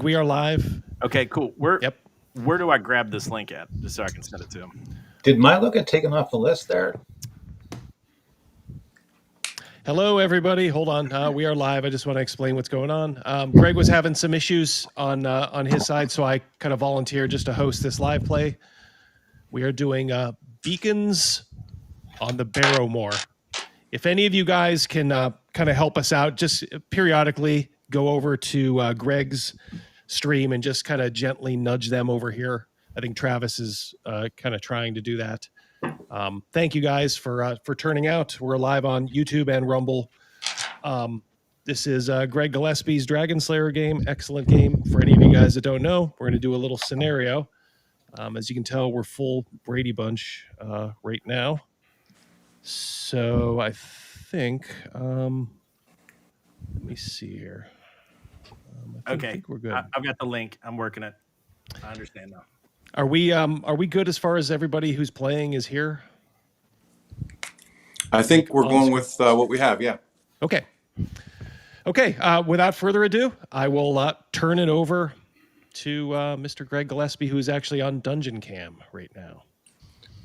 We are live. Okay, cool. Yep. Where do I grab this link at, just so I can send it to him? Did Milo get taken off the list there? Hello, everybody. Hold on. We are live. I just want to explain what's going on. Greg was having some issues on his side, so I kind of volunteered just to host this live play. We are doing beacons on the Barrowmoor. If any of you guys can kind of help us out, just periodically go over to Greg's stream and just kind of gently nudge them over here. I think Travis is kind of trying to do that. Thank you guys for turning out. We're live on YouTube and Rumble. This is Greg Gillespie's Dragonslayer game. Excellent game. For any of you guys that don't know, we're going to do a little scenario. As you can tell, we're full Brady Bunch right now. So I think, let me see here. I think we're good. I've got the link. I'm working it. I understand now. Are we good as far as everybody who's playing is here? I think we're going with what we have. Yeah. Okay. Without further ado, I will turn it over to Mr. Greg Gillespie, who's actually on Dungeon Cam right now.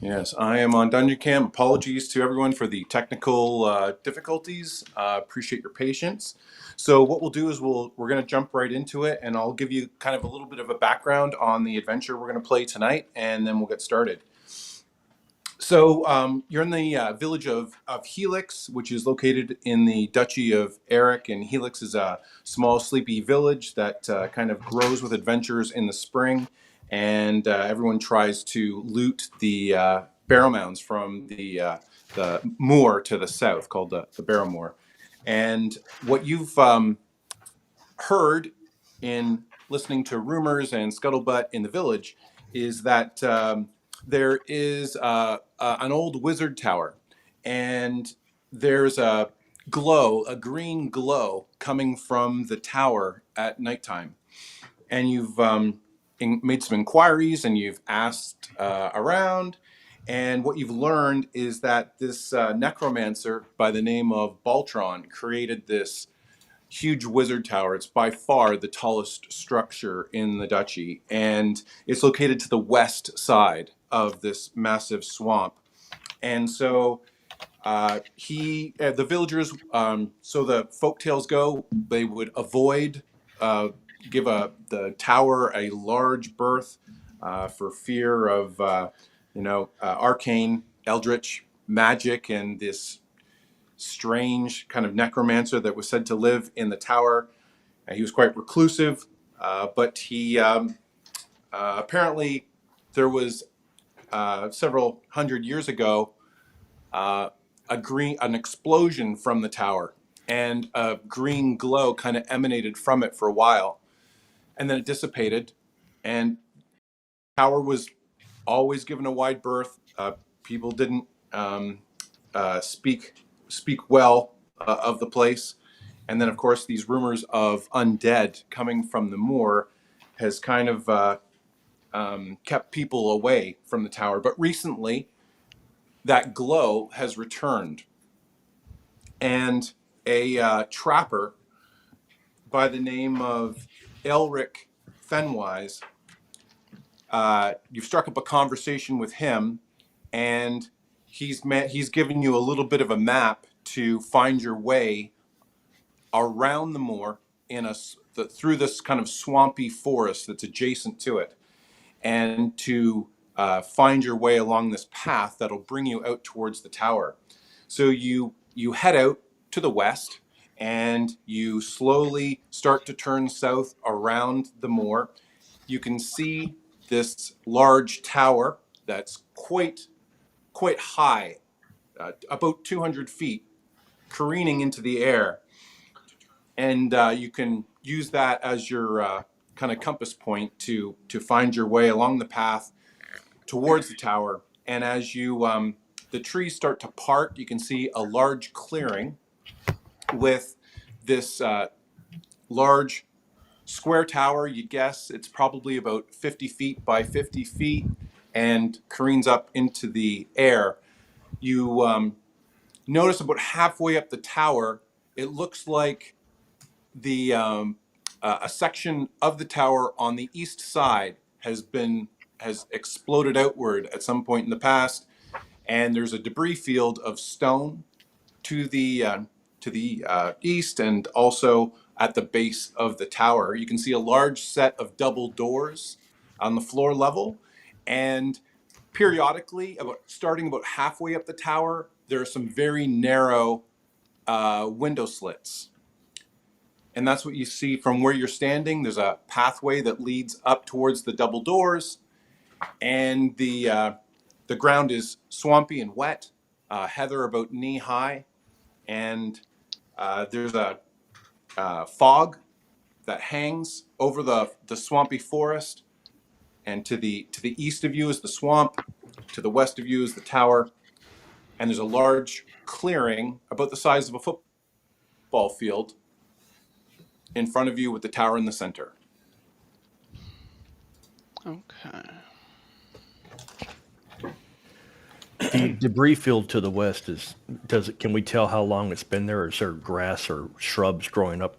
Yes, I am on Dungeon Cam. Apologies to everyone for the technical difficulties. Appreciate your patience. So what we'll do is we're going to jump right into it, and I'll give you kind of a little bit of a background on the adventure we're going to play tonight, and then we'll get started. So you're in the village of Helix, which is located in the Duchy of Eric, and Helix is a small, sleepy village that kind of grows with adventures in the spring, and everyone tries to loot the Barrowmounds from the moor to the south, called the Barrowmoor. And what you've heard in listening to rumors and scuttlebutt in the village is that there is an old wizard tower, and there's a green glow coming from the tower at nighttime. And you've made some inquiries, and you've asked around, and what you've learned is that this necromancer by the name of Baltron created this huge wizard tower. It's by far the tallest structure in the duchy, and it's located to the west side of this massive swamp. And so the villagers, so the folktales go, they would avoid give the tower a large berth for fear of arcane eldritch magic and this strange kind of necromancer that was said to live in the tower. He was quite reclusive, but he apparently there was several hundred years ago an explosion from the tower, and a green glow kind of emanated from it for a while, and then it dissipated, and the tower was always given a wide berth. People didn't speak well of the place. And then, of course, these rumors of undead coming from the moor has kind of kept people away from the tower. But recently, that glow has returned. And a trapper by the name of Elric Fenwise, you've struck up a conversation with him, and he's given you a little bit of a map to find your way around the moor through this kind of swampy forest that's adjacent to it, and to find your way along this path that'll bring you out towards the tower. So you head out to the west, and you slowly start to turn south around the moor. You can see this large tower that's quite high, about 200 feet, careening into the air. And you can use that as your kind of compass point to find your way along the path towards the tower. And as the trees start to part, you can see a large clearing with this large square tower. You guess it's probably about 50 feet by 50 feet and careens up into the air. You notice about halfway up the tower, it looks like the a section of the tower on the east side has exploded outward at some point in the past, and there's a debris field of stone to the east, and also at the base of the tower. You can see a large set of double doors on the floor level, and periodically, starting about halfway up the tower, there are some very narrow window slits. And that's what you see from where you're standing. There's a pathway that leads up towards the double doors, and the ground is swampy and wet, heather about knee high, and there's a fog that hangs over the swampy forest. And to the east of you is the swamp, to the west of you is the tower, and there's a large clearing about the size of a football field in front of you with the tower in the center. Okay. The debris field to the west can we tell how long it's been there? Or is there grass or shrubs growing up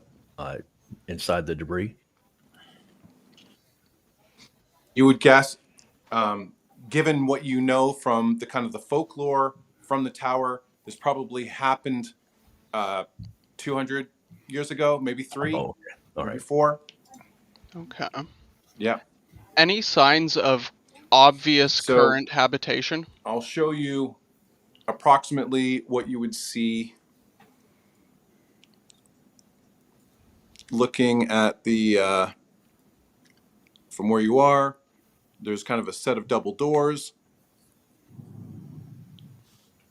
inside the debris? You would guess, given what you know from the kind of the folklore from the tower, this probably happened 200 years ago, maybe 3, Oh, okay. All maybe right. 4. Okay. Yeah. Any signs of obvious So- current habitation? I'll show you approximately what you would see looking at the from where you are. There's kind of a set of double doors,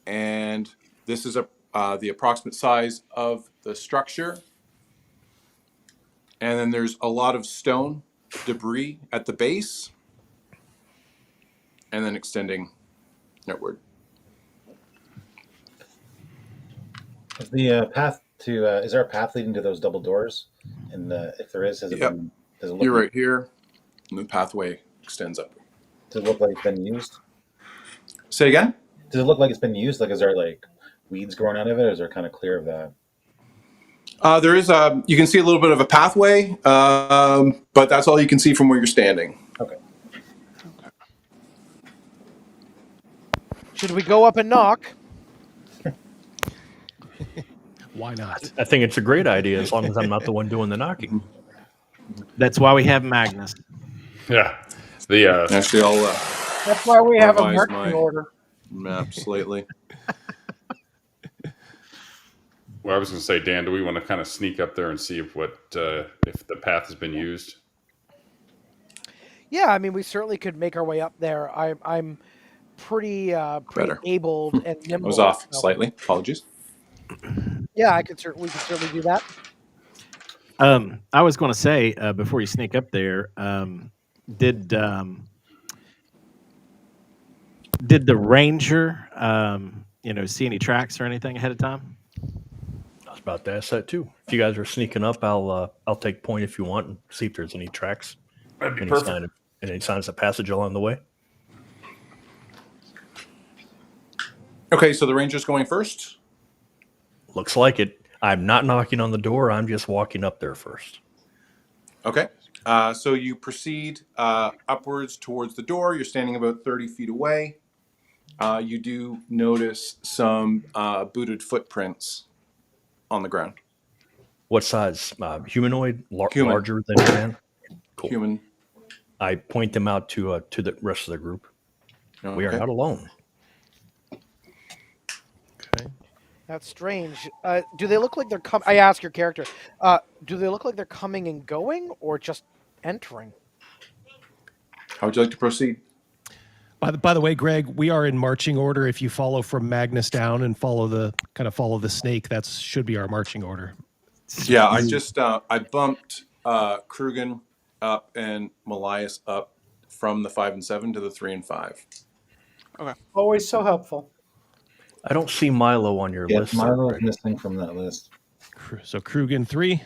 and this is the approximate size of the structure. And then there's a lot of stone debris at the base, and then extending outward. Is the path to is there a path leading to those double doors? And if there is, has it Yep. been? Does it look? You're right here, and the pathway extends up. Does it look like it's been used? Say again? Does it look like it's been used? Like, is there like weeds growing out of it, or is there kind of clear of that? There is you can see a little bit of a pathway, but that's all you can see from where you're standing. Okay. Should we go up and knock? Why not? I think it's a great idea as long as I'm not the one doing the knocking. That's why we have Magnus. Yeah. The Actually, I'll That's why we have a Revise marching my- order. map slightly. well, I was going to say, Dan, do we want to kind of sneak up there and see if the path has been used? Yeah, I mean, we certainly could make our way up there. I'm pretty Better. able and I nimble. was off so- slightly. Apologies. Yeah, we could certainly do that. I was going to say before you sneak up there, did the ranger, see any tracks or anything ahead of time? I was about to ask that too. If you guys are sneaking up, I'll take point if you want and see if there's any tracks, That'd be any perfect. signs of passage along the way. Okay, so the ranger's going first. Looks like it. I'm not knocking on the door. I'm just walking up there first. Okay. So you proceed upwards towards the door. You're standing about 30 feet away. You do notice some booted footprints on the ground. What size? Humanoid? Human. Larger than man? Cool. Human. I point them out to the rest of the group. We are Okay. not alone. Okay. That's strange. Do they look like they're coming? I ask your character. Do they look like they're coming and going, or just entering? How would you like to proceed? By the way, Greg, we are in marching order. If you follow from Magnus down and follow the snake, that should be our marching order. Yeah, I just I bumped Krugen up and Malias up from the 5 and 7 to the 3 and 5. Always so helpful. I don't see Milo on your Yeah, list. Milo is missing from that list. So Krugen 3.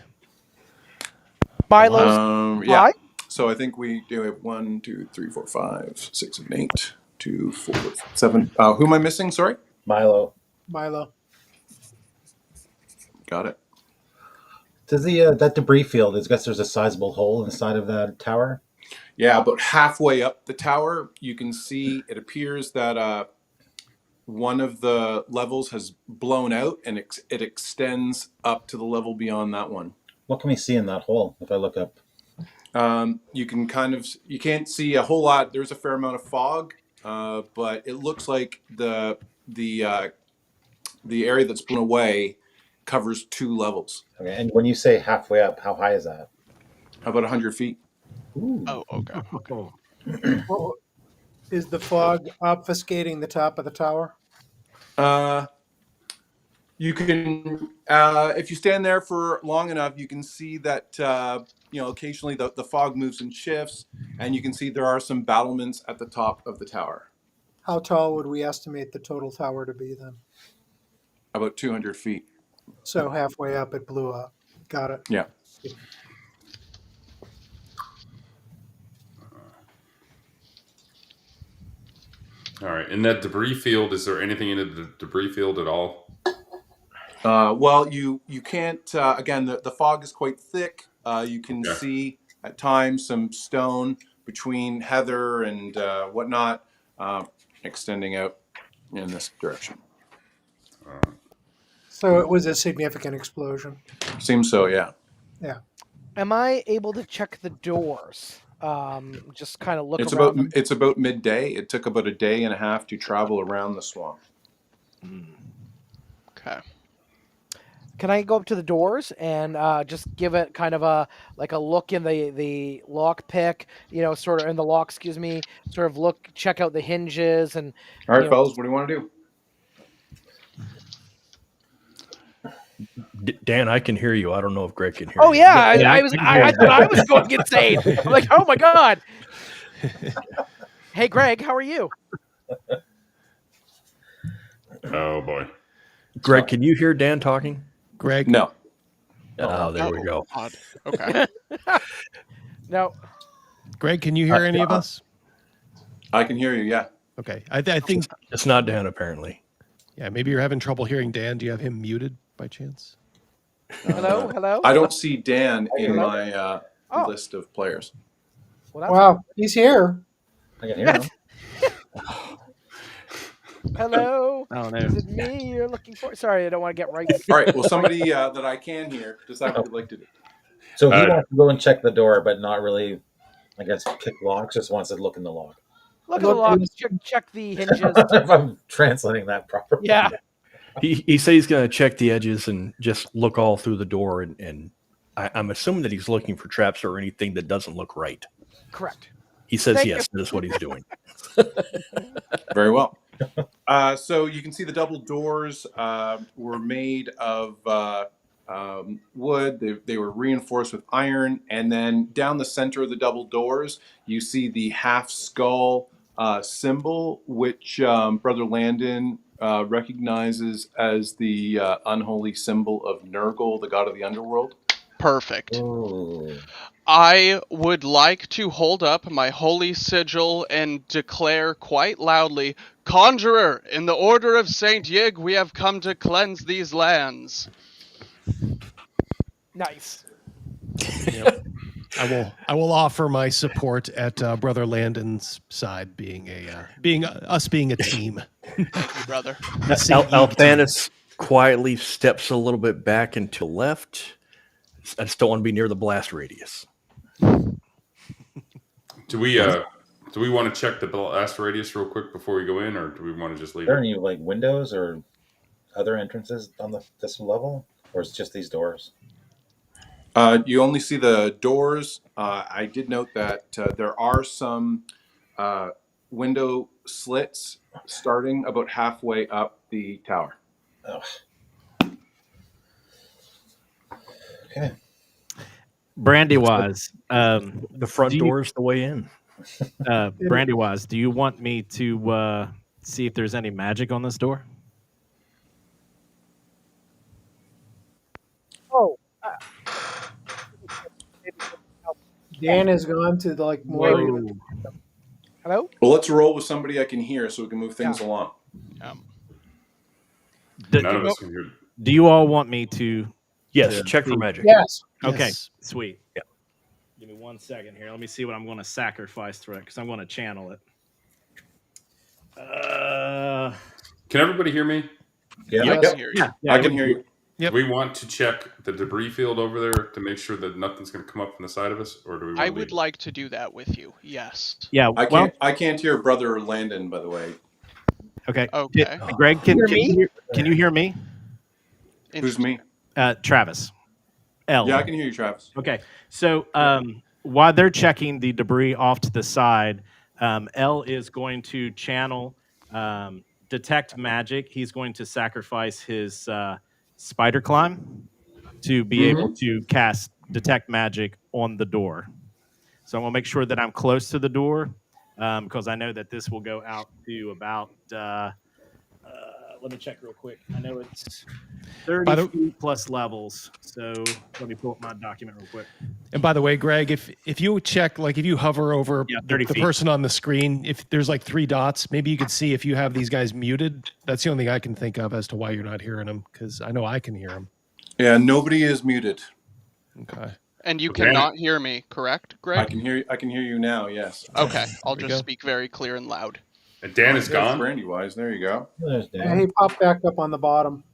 Milo's Yeah. Why? So I think we do have 1, 2, 3, 4, 5, 6, 7, 8, 2, 4, 7. Who am I missing? Sorry. Milo. Milo. Got it. Does the that debris field? I guess there's a sizable hole inside of that tower. Yeah, about halfway up the tower, you can see it appears that one of the levels has blown out, and it extends up to the level beyond that one. What can we see in that hole if I look up? You can't see a whole lot. There's a fair amount of fog, but it looks like the area that's blown away covers 2 levels, Okay, and when you say halfway up, how high is that? about 100 feet. Ooh. Oh, okay. Well, is the fog obfuscating the top of the tower? You can, if you stand there for long enough, you can see that occasionally the fog moves and shifts, and you can see there are some battlements at the top of the tower, How tall would we estimate the total tower to be then? about 200 feet. So halfway up, it blew up. Got it. Yeah. All right. In that debris field, is there anything in the debris field at all? Well, you can't. Again, the fog is quite thick. You can see at times some stone between heather and whatnot, extending out in this direction. So it was a significant explosion. Seems so, yeah. Yeah. Am I able to check the doors? Just kind of look It's around. about it's about midday. It took about a day and a half to travel around the swamp. Okay. Can I go up to the doors and just give it kind of a look in the lock pick, sort of in the lock, sort of check out the hinges and. All right, fellas, what do you want to do? Dan, I can hear you. I don't know if Greg can hear Oh you. yeah, I I thought I was going insane. I'm like, oh my god. Hey Greg, how are you? Oh boy. Greg, can you hear Dan talking? Greg? No. Oh, there we go. Odd. Okay. No. Greg, can you hear any of us? I can hear you, yeah. Okay. I think, It's not Dan, apparently. yeah, maybe you're having trouble hearing Dan. Do you have him muted by chance? Hello? I don't see Dan in Hello? my Oh. list of players. Well, that's Wow, he's here. I can hear him. Hello? Oh, no. Is it me you're looking for? Sorry, I don't want to get right. All right, well, somebody that I can hear, decide what you'd like to do. So he wants to go and check the door, but not really, I guess, pick locks. Just wants to look in the lock. Look at the locks. Check the hinges. If I'm translating that properly. Yeah. He said he's going to check the edges and just look all through the door. And I'm assuming that he's looking for traps or anything that doesn't look right. Correct. He says Thank yes, that's what he's doing. Very well. So you can see the double doors were made of wood. They were reinforced with iron. And then down the center of the double doors, you see the half skull symbol, which Brother Landon recognizes as the unholy symbol of Nurgle, the god of the underworld. Perfect. Ooh. I would like to hold up my holy sigil and declare quite loudly, Conjurer, in the order of Saint Yig, we have come to cleanse these lands. Nice. I will offer my support at Brother Landon's side, being a team. Brother. Alphanus quietly steps a little bit back and to the left. I just don't want to be near the blast radius. Do we want to check the blast radius real quick before we go in, or do we want to just leave Are there it? any windows or other entrances on this level, or is it just these doors? You only see the doors. I did note that there are some window slits starting about halfway up the tower. Oh. Okay. Brandywise, The front door is the way in. Brandywise, do you want me to see if there's any magic on this door? Oh. Dan has gone to more. Whoa. Hello? Well, let's roll with somebody I can hear so we can move things along. None of us can hear. Do you all want me to Yes, to check for see- magic. Yes. Okay, Yes. sweet. Yeah. Give me 1 second here. Let me see what I'm going to sacrifice through it because I'm going to channel it. Can everybody hear me? Yeah. I Yep. can hear you. I can hear you. Yep. Do we want to check the debris field over there to make sure that nothing's going to come up from the side of us, or do we want I to would leave? like to do that with you. Yes. Yeah. Well, I can't hear Brother Landon, by the way. okay. Okay. Greg, can Hear you me? can you hear me? Who's me? Travis. L. Yeah, I can hear you, Travis. Okay. So while they're checking the debris off to the side, L is going to channel detect magic. He's going to sacrifice his spider climb to be able to cast detect magic on the door. So I'm going to make sure that I'm close to the door because I know that this will go out to about. Let me check real quick. I know it's 30 feet plus levels. So let me pull up my document real quick. And by the way, Greg, if you check, like if you hover over Yeah, the 30 feet. person on the screen, if there's like 3 dots, maybe you could see if you have these guys muted. That's the only thing I can think of as to why you're not hearing them, because I know I can hear them. Yeah, nobody is muted. Okay. And you Okay. cannot hear me, correct, Greg? I can hear you. I can hear you now. Yes. Okay. I'll There we just go. speak very clear and loud. And Dan is There's gone. Brandywise. There you go. There's Dan. And he popped back up on the bottom.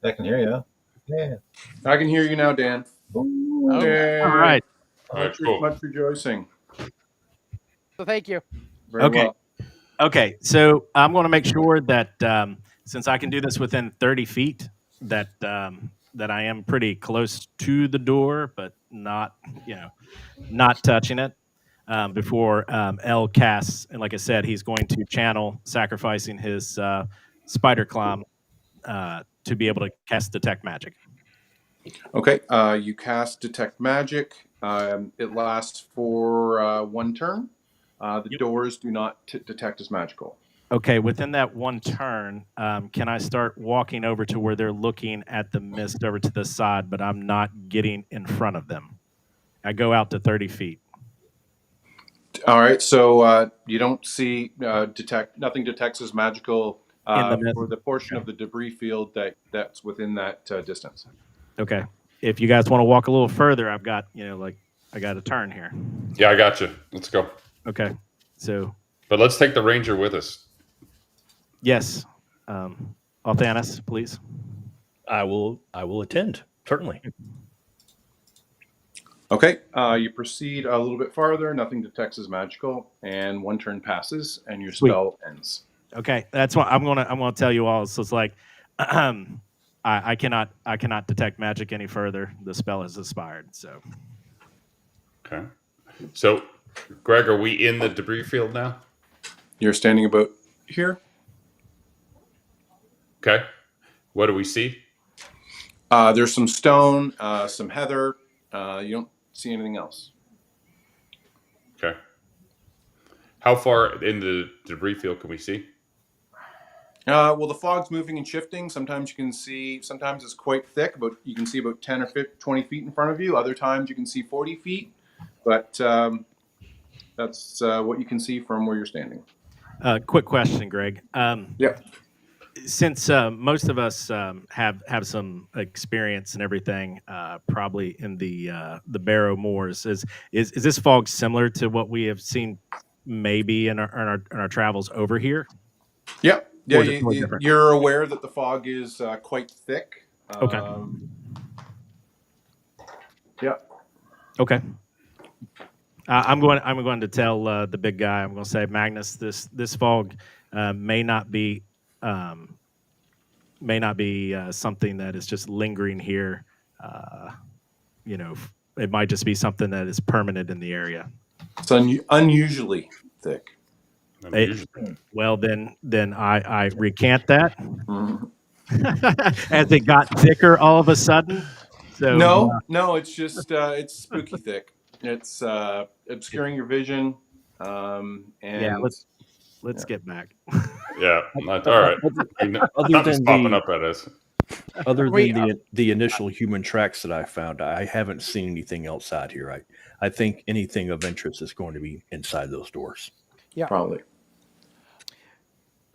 I can hear you. Yeah. I can hear you now, Dan. Okay. All right. All right, cool. Much rejoicing. So thank you. Very Okay. well. Okay, so I'm going to make sure that since I can do this within 30 feet, that that I am pretty close to the door, but not not touching it before L casts. And like I said, he's going to channel, sacrificing his spider climb to be able to cast detect magic. Okay. You cast detect magic. It lasts for 1 turn. The doors do not detect as magical. Okay, within that 1 turn, can I start walking over to where they're looking at the mist over to the side, but I'm not getting in front of them? I go out to 30 feet. All right. So you don't see nothing detects as magical for the portion of the debris field that's within that distance. Okay. If you guys want to walk a little further, I've got, I got a turn here. Yeah, I got you. Let's go. Okay. So, But let's take the ranger with us. yes. Althanis, please. I will attend, certainly. Okay. You proceed a little bit farther. Nothing detects as magical, and 1 turn passes, and your spell ends. Okay. That's what I'm gonna tell you all. So it's like I cannot detect magic any further. The spell has expired. So Okay. So, Greg, are we in the debris field now? You're standing about here. Okay. What do we see? There's some stone, some heather. You don't see anything else. Okay. How far in the debris field can we see? Well, the fog's moving and shifting. Sometimes you can see, sometimes it's quite thick, but you can see about 10 or 20 feet in front of you. Other times you can see 40 feet, but that's what you can see from where you're standing. quick question, Greg. Yeah. Since most of us have some experience and everything, probably in the Barrowmoors, is this fog similar to what we have seen maybe in our travels over here? Yeah. Or is it totally different? You're aware that the fog is quite thick. Okay. Yeah. Okay. I'm going to tell the big guy. I'm going to say, Magnus, this fog may not be something that is just lingering here. It might just be something that is permanent in the area. It's unusually thick. Well, then I recant that Mhm. as it got thicker all of a sudden. So No, it's just it's spooky thick. It's obscuring your vision. And yeah, let's get back. Yeah. All right. Nothing's popping up at us. Other than the initial human tracks that I found, I haven't seen anything outside here. I think anything of interest is going to be inside those doors. Yeah. probably.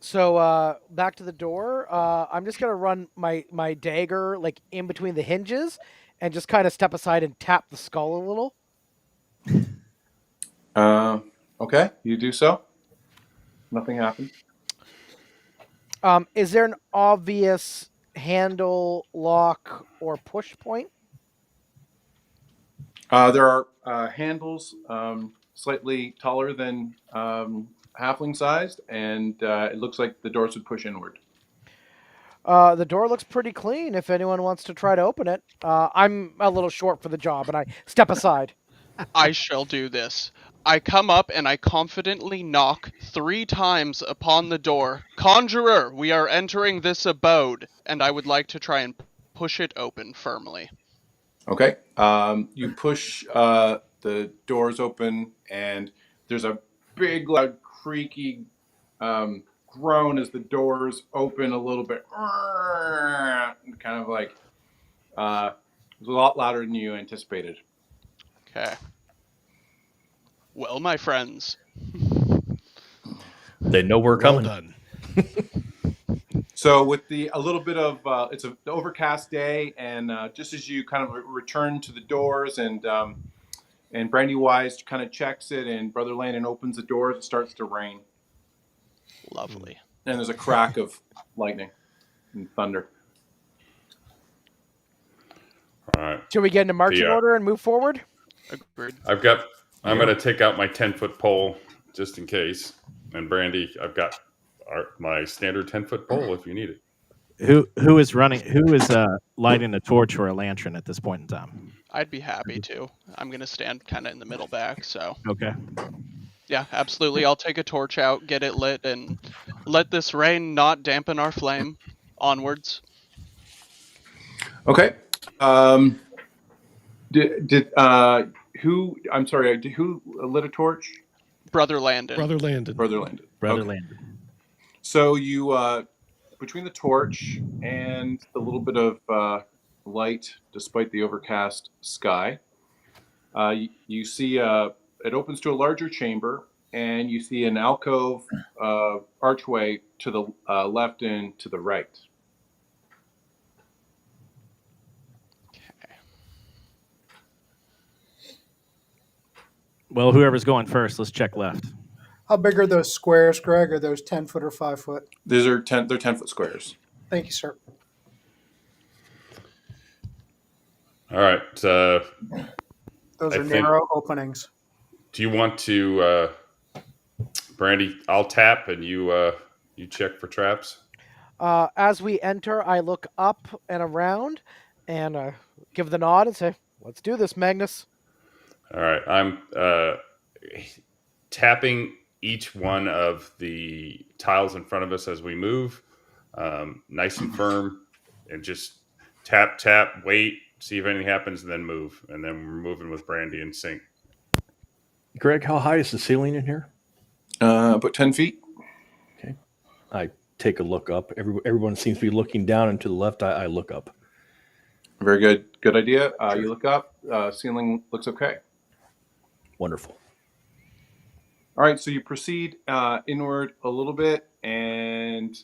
So back to the door. I'm just gonna run my dagger like in between the hinges, and just kind of step aside and tap the skull a little. Okay, you do so. Nothing happens. Is there an obvious handle, lock, or push point? There are handles slightly taller than halfling sized, and it looks like the doors would push inward. The door looks pretty clean. If anyone wants to try to open it, I'm a little short for the job, and I step aside. I shall do this. I come up and I confidently knock 3 times upon the door. Conjurer, we are entering this abode, and I would like to try and push it open firmly. Okay. You push the doors open, and there's a big, loud, creaky groan as the doors open a little bit. Kind of like it was a lot louder than you anticipated. Okay. Well, my friends. They know we're Well coming. done. So with a little bit of it's an overcast day, and just as you kind of return to the doors, and Brandywise kind of checks it, and Brother Landon opens the doors, it starts to rain, Lovely. and there's a crack of lightning and thunder. All right. Should we get into marching order and move forward? Agreed. I'm going to take out my 10-foot pole just in case. And Brandy, I've got my standard 10-foot pole if you need it. Who is running? Who is lighting a torch or a lantern at this point in time? I'd be happy to. I'm going to stand kind of in the middle back, so. Okay. Yeah, absolutely. I'll take a torch out, get it lit, and let this rain not dampen our flame. Onwards. Okay. Who? I'm sorry. Who lit a torch? Brother Landon. Brother Landon. Brother Landon. Brother Okay. Landon. So you, between the torch and the little bit of light, despite the overcast sky, you see it opens to a larger chamber, and you see an alcove archway to the left and to the right. Well, whoever's going first, let's check left. How big are those squares, Greg? Are those 10 foot or 5 foot? These are 10-foot squares. Thank you, sir. All right. Those I are think- narrow openings. Do you want to, Brandy? I'll tap and you check for traps. As we enter, I look up and around, and give the nod and say, "Let's do this, Magnus." All right. I'm tapping each one of the tiles in front of us as we move, nice and firm, and just tap, tap, wait, see if anything happens, and then move. And then we're moving with Brandy in sync. Greg, how high is the ceiling in here? About 10 feet. Okay. I take a look up. Everyone seems to be looking down, and to the left, I look up. Very good. Good idea. You look up. Ceiling looks okay. Wonderful. All right, so you proceed inward a little bit, and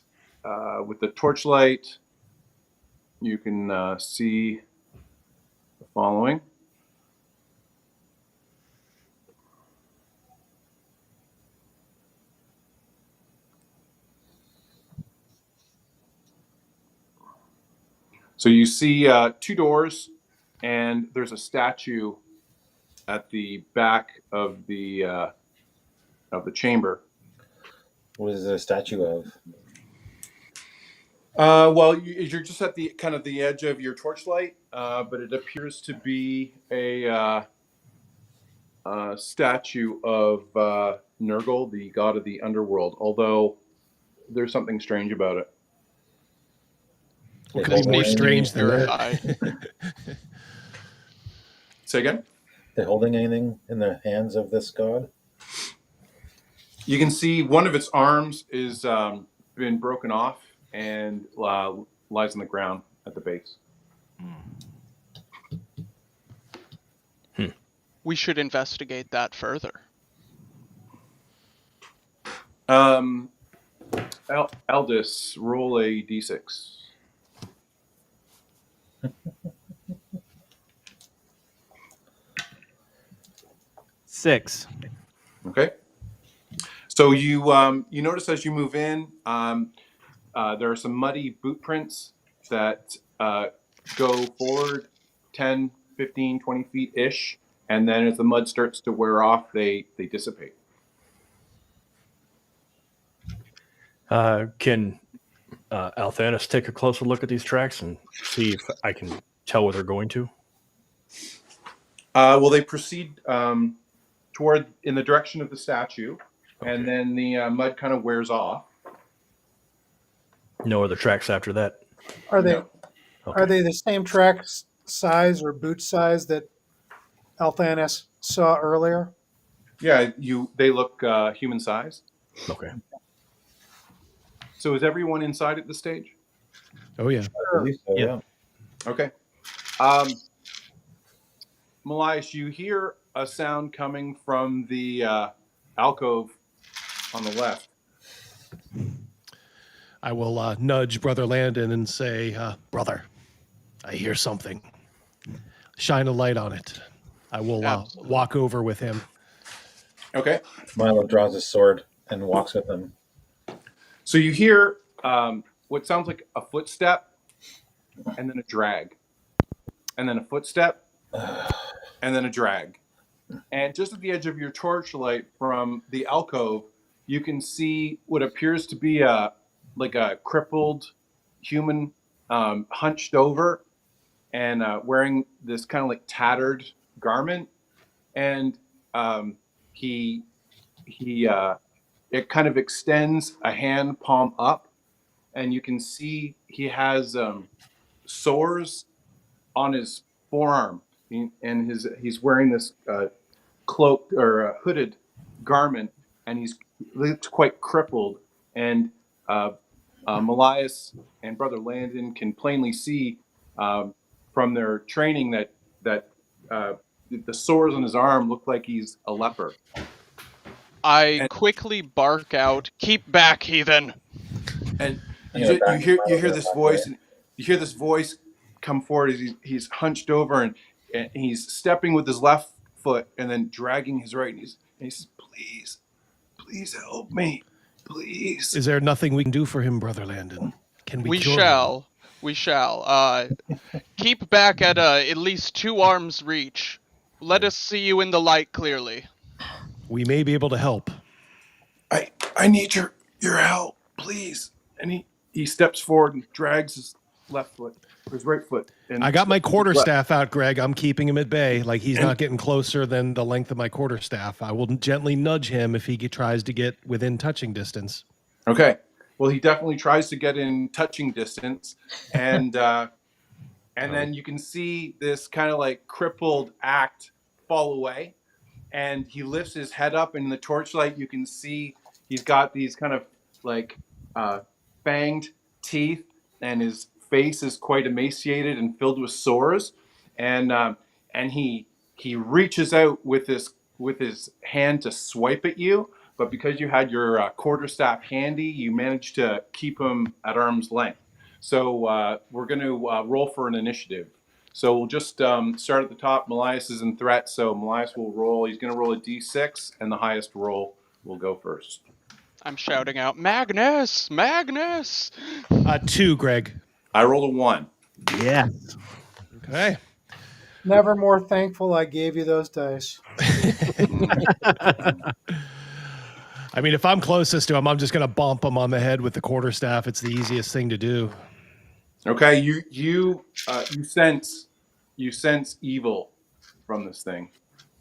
with the torchlight, you can see the following. So you see 2 doors, and there's a statue at the back of the chamber. What is it a statue of? Well, you're just at the kind of the edge of your torchlight, but it appears to be a statue of Nurgle, the god of the underworld. Although there's something strange about it. What could be more strange than Very that? high. Say again? They're holding anything in the hands of this god? You can see one of its arms is been broken off and lies on the ground at the base. We should investigate that further. Eldis, roll a d6. Six. Okay. So you notice as you move in, there are some muddy boot prints that go forward 10, 15, 20 feet ish, and then as the mud starts to wear off, they dissipate. Can Althanis take a closer look at these tracks and see if I can tell where they're going to? Well, they proceed toward in the direction of the statue, and then the mud kind of wears off. No other tracks after that? Are they No. are they the same tracks size or boot size that Althanis saw earlier? Yeah, they look human sized. Okay. So is everyone inside at this stage? Oh yeah. I believe so, yeah. Okay. Malias, you hear a sound coming from the alcove on the left. I will nudge Brother Landon and say, "Brother, I hear something. Shine a light on it." I will walk over with him. Okay. Milo draws his sword and walks with him. So you hear what sounds like a footstep, and then a drag, and then a footstep, and then a drag. And just at the edge of your torchlight from the alcove, you can see what appears to be a crippled human, hunched over and wearing this kind of like tattered garment. And it kind of extends a hand palm up, and you can see he has sores on his forearm, and he's wearing this cloaked or hooded garment, and he's quite crippled. And Malias and Brother Landon can plainly see from their training that the sores on his arm look like he's a leper. I quickly bark out, "Keep back, heathen!" And you hear this voice, and you hear this voice come forward as he's hunched over and he's stepping with his left foot and then dragging his right. And he says, "Please help me, please." Is there nothing we can do for him, Brother Landon? Can we? We cure shall. We shall. Keep back at least 2 arms reach. Let us see you in the light clearly. We may be able to help. I need your help, please. And he steps forward and drags his left foot, or his right foot. And I got my quarterstaff out, Greg. I'm keeping him at bay. Like he's not getting closer than the length of my quarterstaff. I will gently nudge him if he tries to get within touching distance. Okay. Well, he definitely tries to get in touching distance, and then you can see this kind of like crippled act fall away, and he lifts his head up, and in the torchlight you can see he's got these kind of like fanged teeth, and his face is quite emaciated and filled with sores, and he reaches out with his hand to swipe at you. But because you had your quarterstaff handy, you managed to keep him at arm's length. So we're going to roll for an initiative. So we'll just start at the top. Malias is in threat, so Malias will roll. He's going to roll a d6, and the highest roll will go first. I'm shouting out, "Magnus! Magnus!" 2, Greg. I rolled a 1. Yeah. Okay. Never more thankful I gave you those dice. I mean, if I'm closest to him, I'm just going to bump him on the head with the quarterstaff. It's the easiest thing to do. Okay, you sense evil from this thing.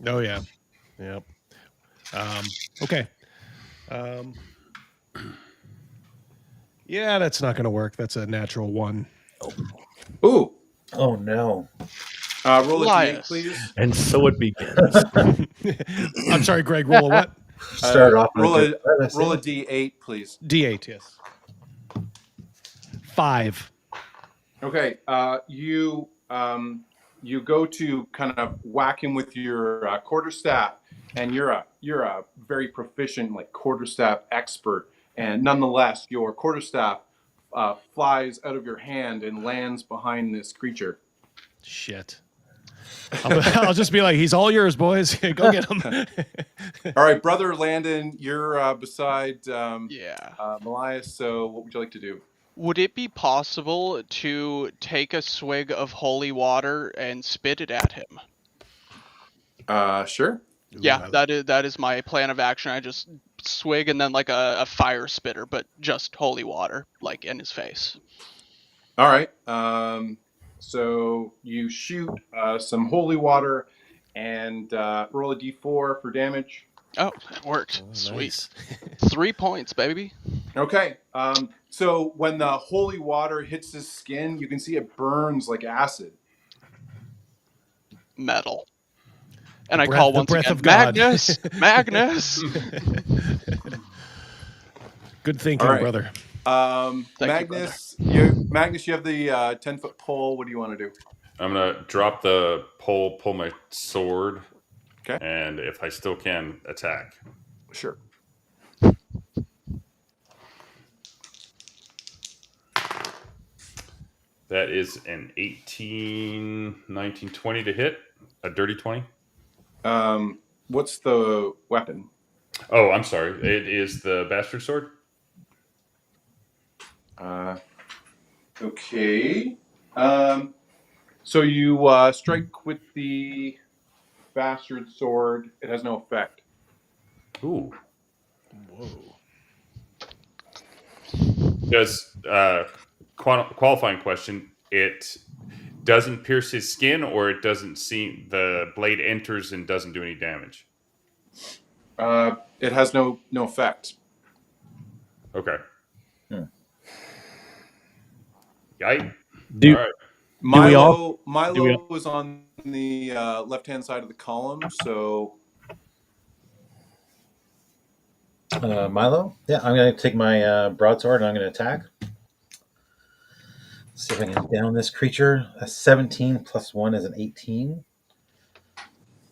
Oh yeah, yep. Okay. Yeah, that's not going to work. That's a natural 1. Ooh. Oh no. Roll a d8, Elias. please. And so it begins. I'm sorry, Greg. Roll a what? Start off with Roll a a d8, please. D8. Yes. 5. Okay. You go to kind of whack him with your quarterstaff, and you're a very proficient like quarterstaff expert, And nonetheless, your quarterstaff flies out of your hand and lands behind this creature. Shit. I'll just be like, he's all yours, boys. Go get him. All right, Brother Landon, you're beside Yeah. Melias, so what would you like to do? Would it be possible to take a swig of holy water and spit it at him? Sure. Yeah, that is my plan of action. I just swig and then like a fire spitter, but just holy water, like in his face. All right. So you shoot some holy water and roll a d4 for damage. Oh, it worked. Oh, Sweet. nice. 3 points, baby. Okay. So when the holy water hits his skin, you can see it burns like acid. Metal. And I breath- call the once breath again, of God. Magnus! Magnus! Good thinking, All right. brother. Magnus, you have the 10-foot pole. What do you want to do? I'm gonna drop the pole, pull my sword, Okay. and if I still can, attack. Sure. That is an 18, 19, 20 to hit. A dirty 20. What's the weapon? Oh, I'm sorry. It is the bastard sword. Okay. So you strike with the bastard sword. It has no effect. Ooh. Whoa. Does qualifying question? It doesn't pierce his skin, or it doesn't seem the blade enters and doesn't do any damage. It has no effect. Okay. Hmm. Yikes. Do- All right. we all- Milo was on the left-hand side of the column, so Milo? Yeah, I'm going to take my broadsword and I'm going to attack. See if I can down this creature. A 17 plus 1 is an 18.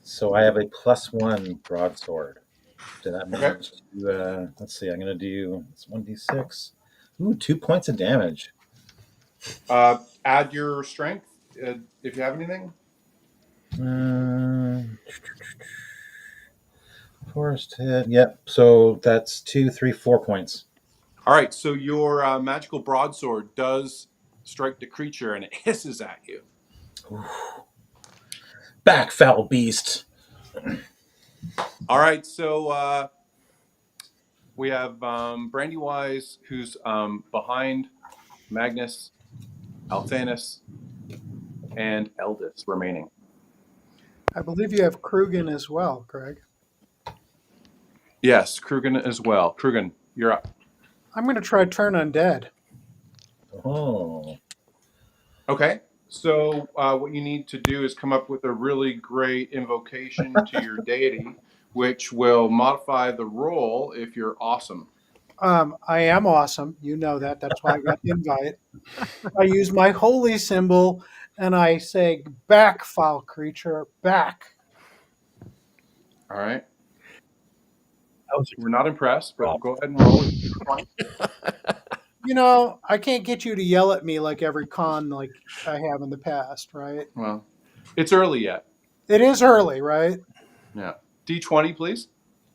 So I have a +1 broadsword. Did that manage to, let's see, I'm going to do, it's 1d6. Ooh, 2 points of damage. add your strength if you have anything. Forced hit, yep. So that's 2, 3, 4 points. All right, so your magical broadsword does strike the creature and it hisses at you. Back, foul beast. All right, so we have Brandywise, who's behind Magnus, Althanus, and Eldis remaining. I believe you have Krugen as well, Craig. Yes, Krugen as well. Krugen, you're up. I'm going to try turn undead. Oh. Okay, so what you need to do is come up with a really great invocation to your deity, which will modify the roll if you're awesome. I am awesome. You know that. That's why I got the invite. I use my holy symbol and I say, back, foul creature, back. All right. was We're not impressed, but go ahead and roll it. You know, I can't get you to yell at me like every con like I have in the past, right? Well, it's early yet. It is early, right? Yeah. D20, please.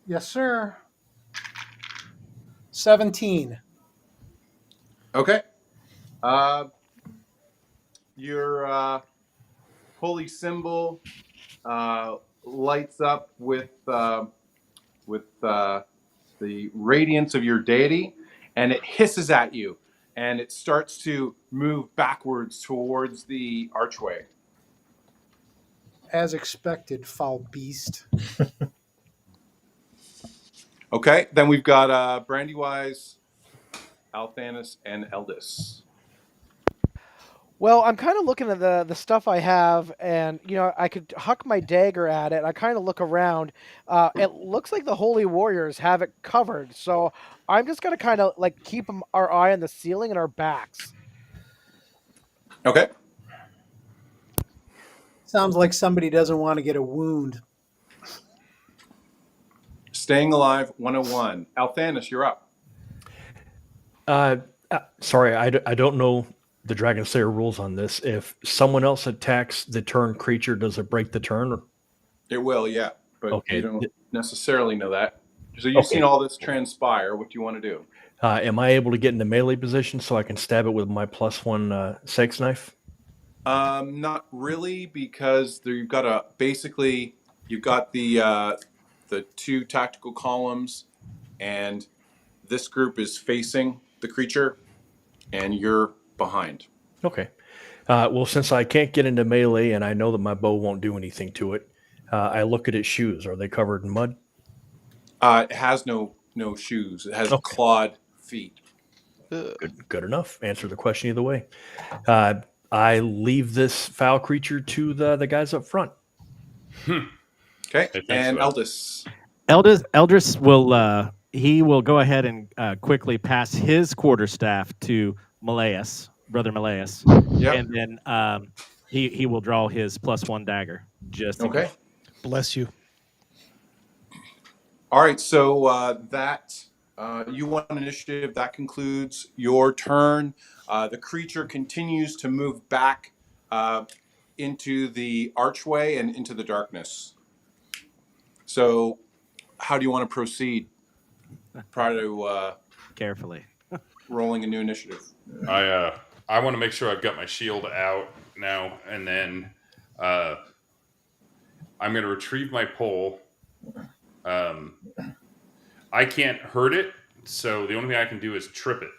Yes, sir. 17. Okay. Your holy symbol lights up with the radiance of your deity, and it hisses at you, and it starts to move backwards towards the archway. As expected, foul beast. Okay, then we've got Brandywise, Althanus, and Eldis. Well, I'm kind of looking at the stuff I have, and I could huck my dagger at it. I kind of look around. It looks like the Holy Warriors have it covered, so I'm just gonna kind of like keep our eye on the ceiling and our backs. Okay. Sounds like somebody doesn't want to get a wound. Staying alive 101. Althanus, you're up. Sorry, I don't know the Dragonslayer rules on this. If someone else attacks the turn creature, does it break the turn? It will, yeah, but Okay. you don't necessarily know that. So you've seen all this transpire. What do you want to do? Am I able to get into melee position so I can stab it with my +1 sex knife? Not really, because you've got the 2 tactical columns, and this group is facing the creature, and you're behind. Okay. Well, since I can't get into melee and I know that my bow won't do anything to it, I look at its shoes. Are they covered in mud? It has no shoes. It has clawed feet. Good enough. Answer the question either way. I leave this foul creature to the guys up front. Okay, Hey, and thanks, Eldris will he will go ahead and quickly pass his quarterstaff to Malleus, Brother Malleus, Yep. and then he will draw his +1 dagger. Just in Okay. case. Bless you. All right, so you won an initiative. That concludes your turn. The creature continues to move back into the archway and into the darkness. So, how do you want to proceed prior to Carefully. rolling a new initiative? I want to make sure I've got my shield out now, and then I'm going to retrieve my pole. I can't hurt it, so the only thing I can do is trip it.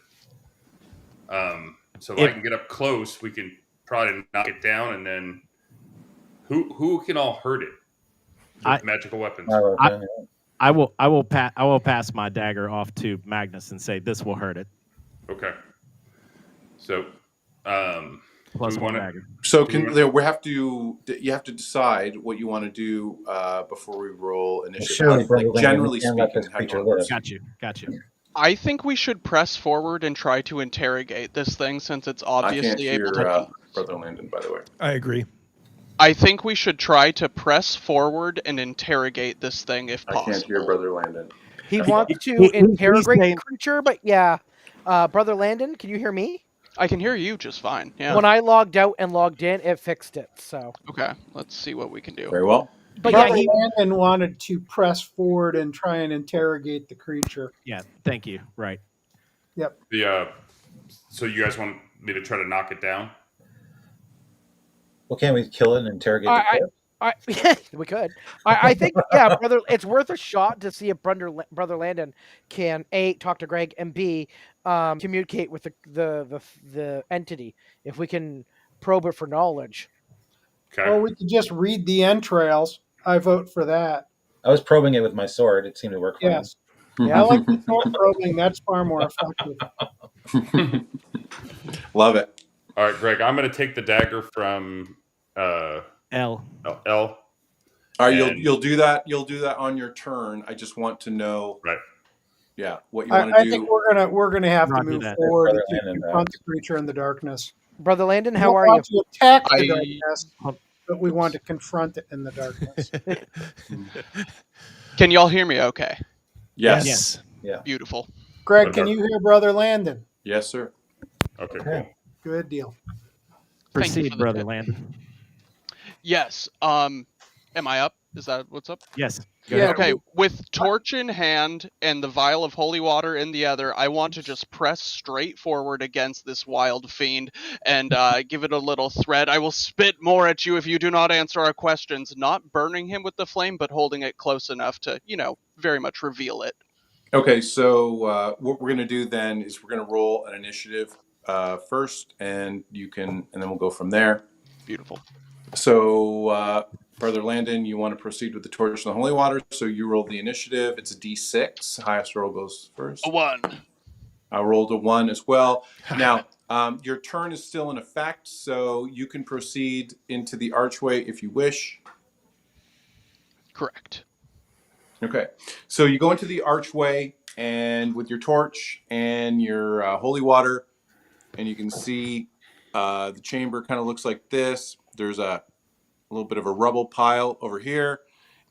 So if I can get up close, we can probably knock it down, and then who can all hurt it with magical weapons? I will pass my dagger off to Magnus and say this will hurt it. Okay. So +1 dagger. So you have to decide what you want to do before we roll initiative. Surely, Generally can't let speaking, this how do you creature want live. to proceed? Got you. I think we should press forward and try to interrogate this thing since it's I can't obviously hear able to. Brother Landon, by the way. I agree. I think we should try to press forward and interrogate this thing if I possible. can't hear Brother Landon. He wants to interrogate the creature, but yeah. Brother Landon, can you hear me? I can hear you just fine. Yeah. When I logged out and logged in, it fixed it. So Okay, let's see what we can do. Very well. But Brother yeah, Landon wanted to press forward and try and interrogate the creature. Yeah, thank you. Right. Yep. So you guys want me to try to knock it down? Well, can't we kill it and interrogate the corpse? we could. I think, yeah, brother, it's worth a shot to see if Brother Landon can A, talk to Greg, and B, communicate with the entity. If we can probe it for knowledge. Okay. Or we could just read the entrails. I vote for that. I was probing it with my sword. It seemed to work fine. Yes. Yeah, I like the sword probing. That's far more effective. Love it. All right, Greg, I'm going to take the dagger from L. L. All right, you'll do that. You'll do that on your turn. I just want to know, Right. Yeah, what you want to I do. think we're gonna have to Roger move that. forward Brother to Landon, confront the creature in the darkness. Brother Landon, We how don't are want you? to attack the I- darkness, but we want to confront it in the darkness. Can y'all hear me okay? Yes. Yes. Beautiful. Greg, What can about- you hear Brother Landon? Yes, sir. Okay, cool. Good deal. Thank you Proceed, for the Brother tip. Landon. Yes. Am I up? Is that what's up? Yes. Yeah. Okay, with torch in hand and the vial of holy water in the other, I want to just press straight forward against this wild fiend and give it a little threat. I will spit more at you if you do not answer our questions, not burning him with the flame, but holding it close enough to, very much reveal it. Okay, so what we're going to do then is we're going to roll an initiative first, and then we'll go from there. Beautiful. So, Brother Landon, you want to proceed with the torch and the holy water, so you roll the initiative. It's a D6. Highest roll goes first. A 1. I rolled a 1 as well. Now, your turn is still in effect, so you can proceed into the archway if you wish. Correct. Okay, so you go into the archway, and with your torch and your holy water, and you can see the chamber kind of looks like this. There's a little bit of a rubble pile over here,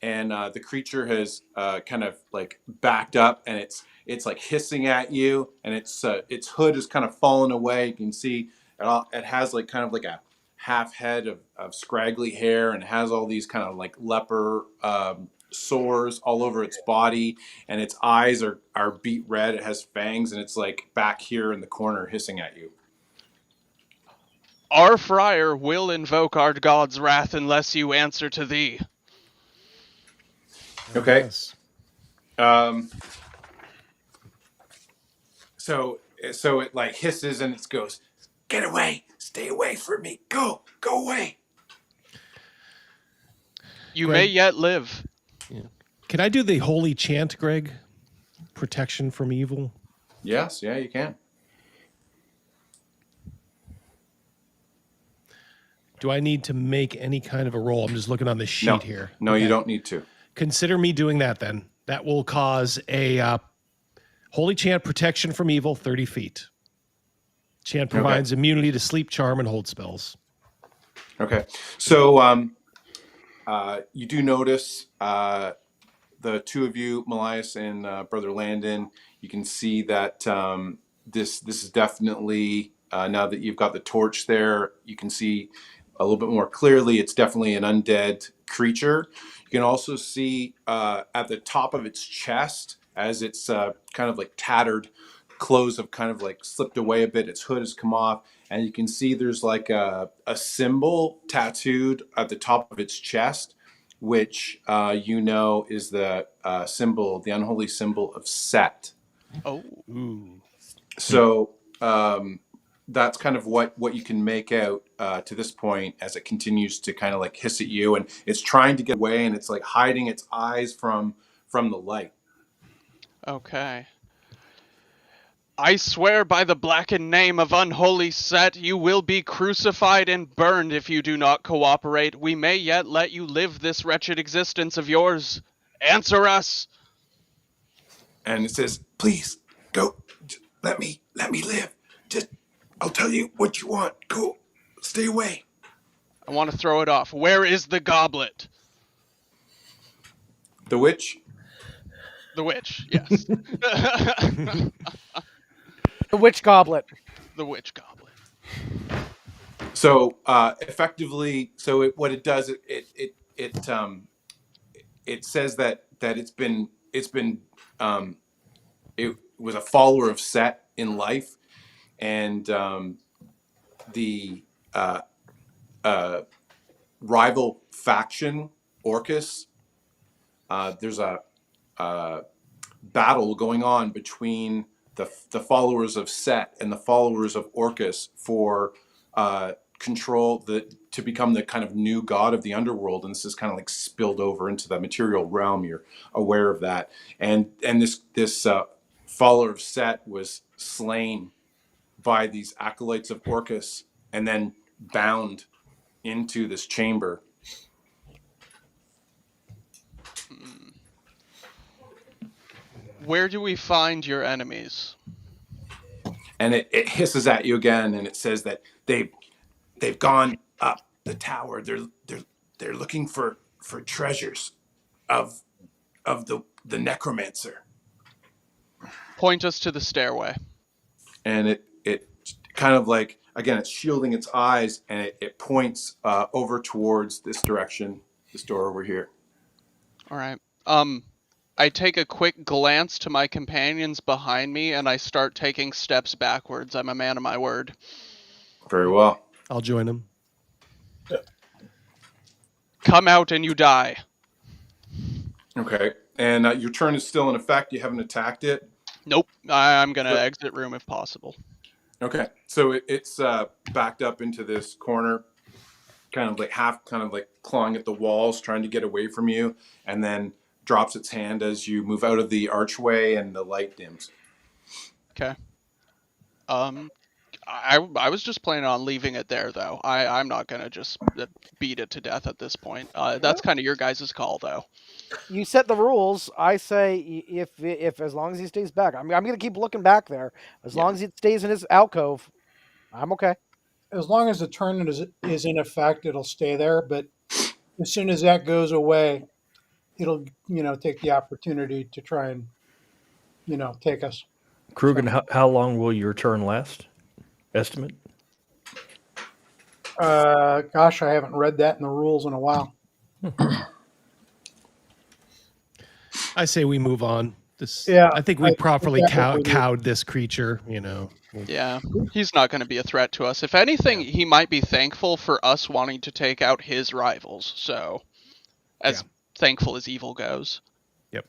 and the creature has kind of like backed up, and it's like hissing at you, and its hood is kind of fallen away. You can see it has like kind of like a half head of scraggly hair, and has all these kind of like leper sores all over its body, and its eyes are beet red. It has fangs, and it's like back here in the corner hissing at you. Our friar will invoke our god's wrath unless you answer to thee. Okay. Yes. So it like hisses and it goes, "Get away! Stay away from me! Go away!" You Greg? may yet live. Can I do the holy chant, Greg? Protection from evil. Yes, yeah, you can. Do I need to make any kind of a roll? I'm just looking on the sheet No, here. no, Okay. you don't need to. Consider me doing that then. That will cause a holy chant protection from evil 30 feet. Chant provides immunity to sleep, charm, and hold spells. Okay, so you do notice the two of you, Melias and Brother Landon. You can see that this is definitely now that you've got the torch there, you can see a little bit more clearly. It's definitely an undead creature. You can also see at the top of its chest, as it's kind of like tattered clothes have kind of like slipped away a bit. Its hood has come off, and you can see there's like a symbol tattooed at the top of its chest, which is the symbol, the unholy symbol of Set. Oh. Ooh. So that's kind of what you can make out to this point as it continues to kind of like hiss at you, and it's trying to get away, and it's like hiding its eyes from the light. Okay. I swear by the blackened name of unholy Set, you will be crucified and burned if you do not cooperate. We may yet let you live this wretched existence of yours. Answer us! And it says, "Please go, let me live. Just I'll tell you what you want. Go, stay away." I want to throw it off. Where is the goblet? The witch. The witch, yes. The witch goblet. The witch goblet. So effectively, so what it does, it says that it was a follower of Set in life, and the rival faction Orcus. There's a battle going on between the followers of Set and the followers of Orcus for control to become the kind of new god of the underworld, and this is kind of like spilled over into the material realm. You're aware of that, and this follower of Set was slain by these acolytes of Orcus, and then bound into this chamber. Where do we find your enemies? And it hisses at you again, and it says that they've gone up the tower. They're looking for treasures of the necromancer. Point us to the stairway. And it kind of like, again, it's shielding its eyes, and it points over towards this direction, this door over here. All right. I take a quick glance to my companions behind me, and I start taking steps backwards. I'm a man of my word. Very well. I'll join him. Come out and you die. Okay. And your turn is still in effect. You haven't attacked it. Nope. I'm going to exit room if possible. Okay. So it's backed up into this corner, kind of like clawing at the walls, trying to get away from you, and then drops its hand as you move out of the archway and the light dims. Okay. I was just planning on leaving it there, though. I'm not going to just beat it to death at this point. That's kind of your guys' call, though. You set the rules. I say if as long as he stays back, I'm going to keep looking back there. As long as it stays in his alcove, I'm okay. As long as the turn is in effect, it'll stay there. But as soon as that goes away, it'll take the opportunity to try and take us. Krugen, how long will your turn last? Estimate? Gosh, I haven't read that in the rules in a while. I say we move on. This, Yeah, I think we properly that's what we need. cowed this creature. Yeah, he's not going to be a threat to us. If anything, he might be thankful for us wanting to take out his rivals. So, as thankful as evil goes. Yep.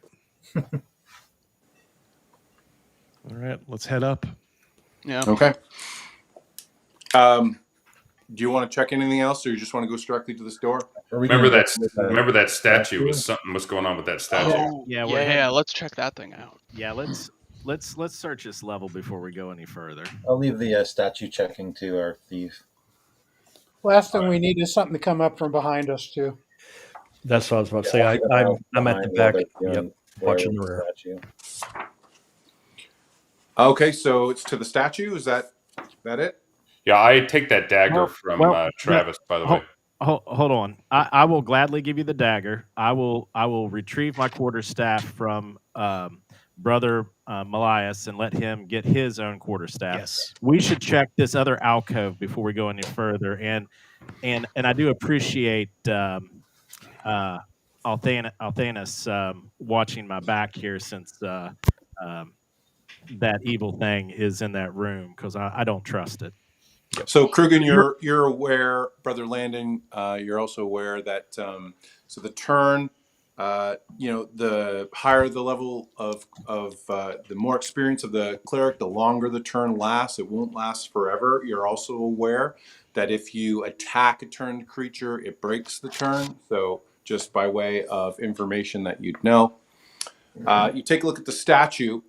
All right, let's head up. Yeah. Okay. Do you want to check anything else, or you just want to go directly to this door? Remember that statue was something was going on with that statue. Oh, yeah. Let's check that thing out. Yeah, let's search this level before we go any further. I'll leave the statue checking to our thief. Last thing we need is something to come up from behind us too. That's what I was about to say. I'm at the back. Yep, watching the rear. Statue. Okay, so it's to the statue. Is that it? Yeah, I take that dagger from Travis. By the way, hold on. I will gladly give you the dagger. I will retrieve my quarterstaff from Brother Malias and let him get his own quarterstaff. Yes. We should check this other alcove before we go any further. And I do appreciate Althanus watching my back here, since that evil thing is in that room, because I don't trust it. So Krugen, you're aware, Brother Landon. You're also aware that so the turn, the higher the level of the more experience of the cleric, the longer the turn lasts. It won't last forever. You're also aware that if you attack a turned creature, it breaks the turn. So just by way of information that you'd know, you take a look at the statue,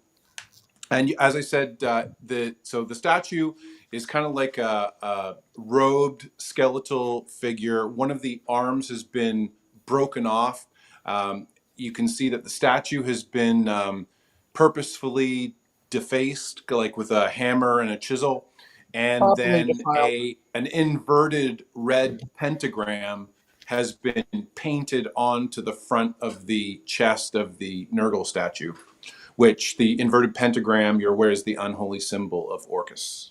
and as I said, the statue is kind of like a robed skeletal figure. One of the arms has been broken off. You can see that the statue has been purposefully defaced, like with a hammer and a chisel. And then an inverted red pentagram has been painted onto the front of the chest of the Nurgle statue, which the inverted pentagram, you're aware, is the unholy symbol of Orcus.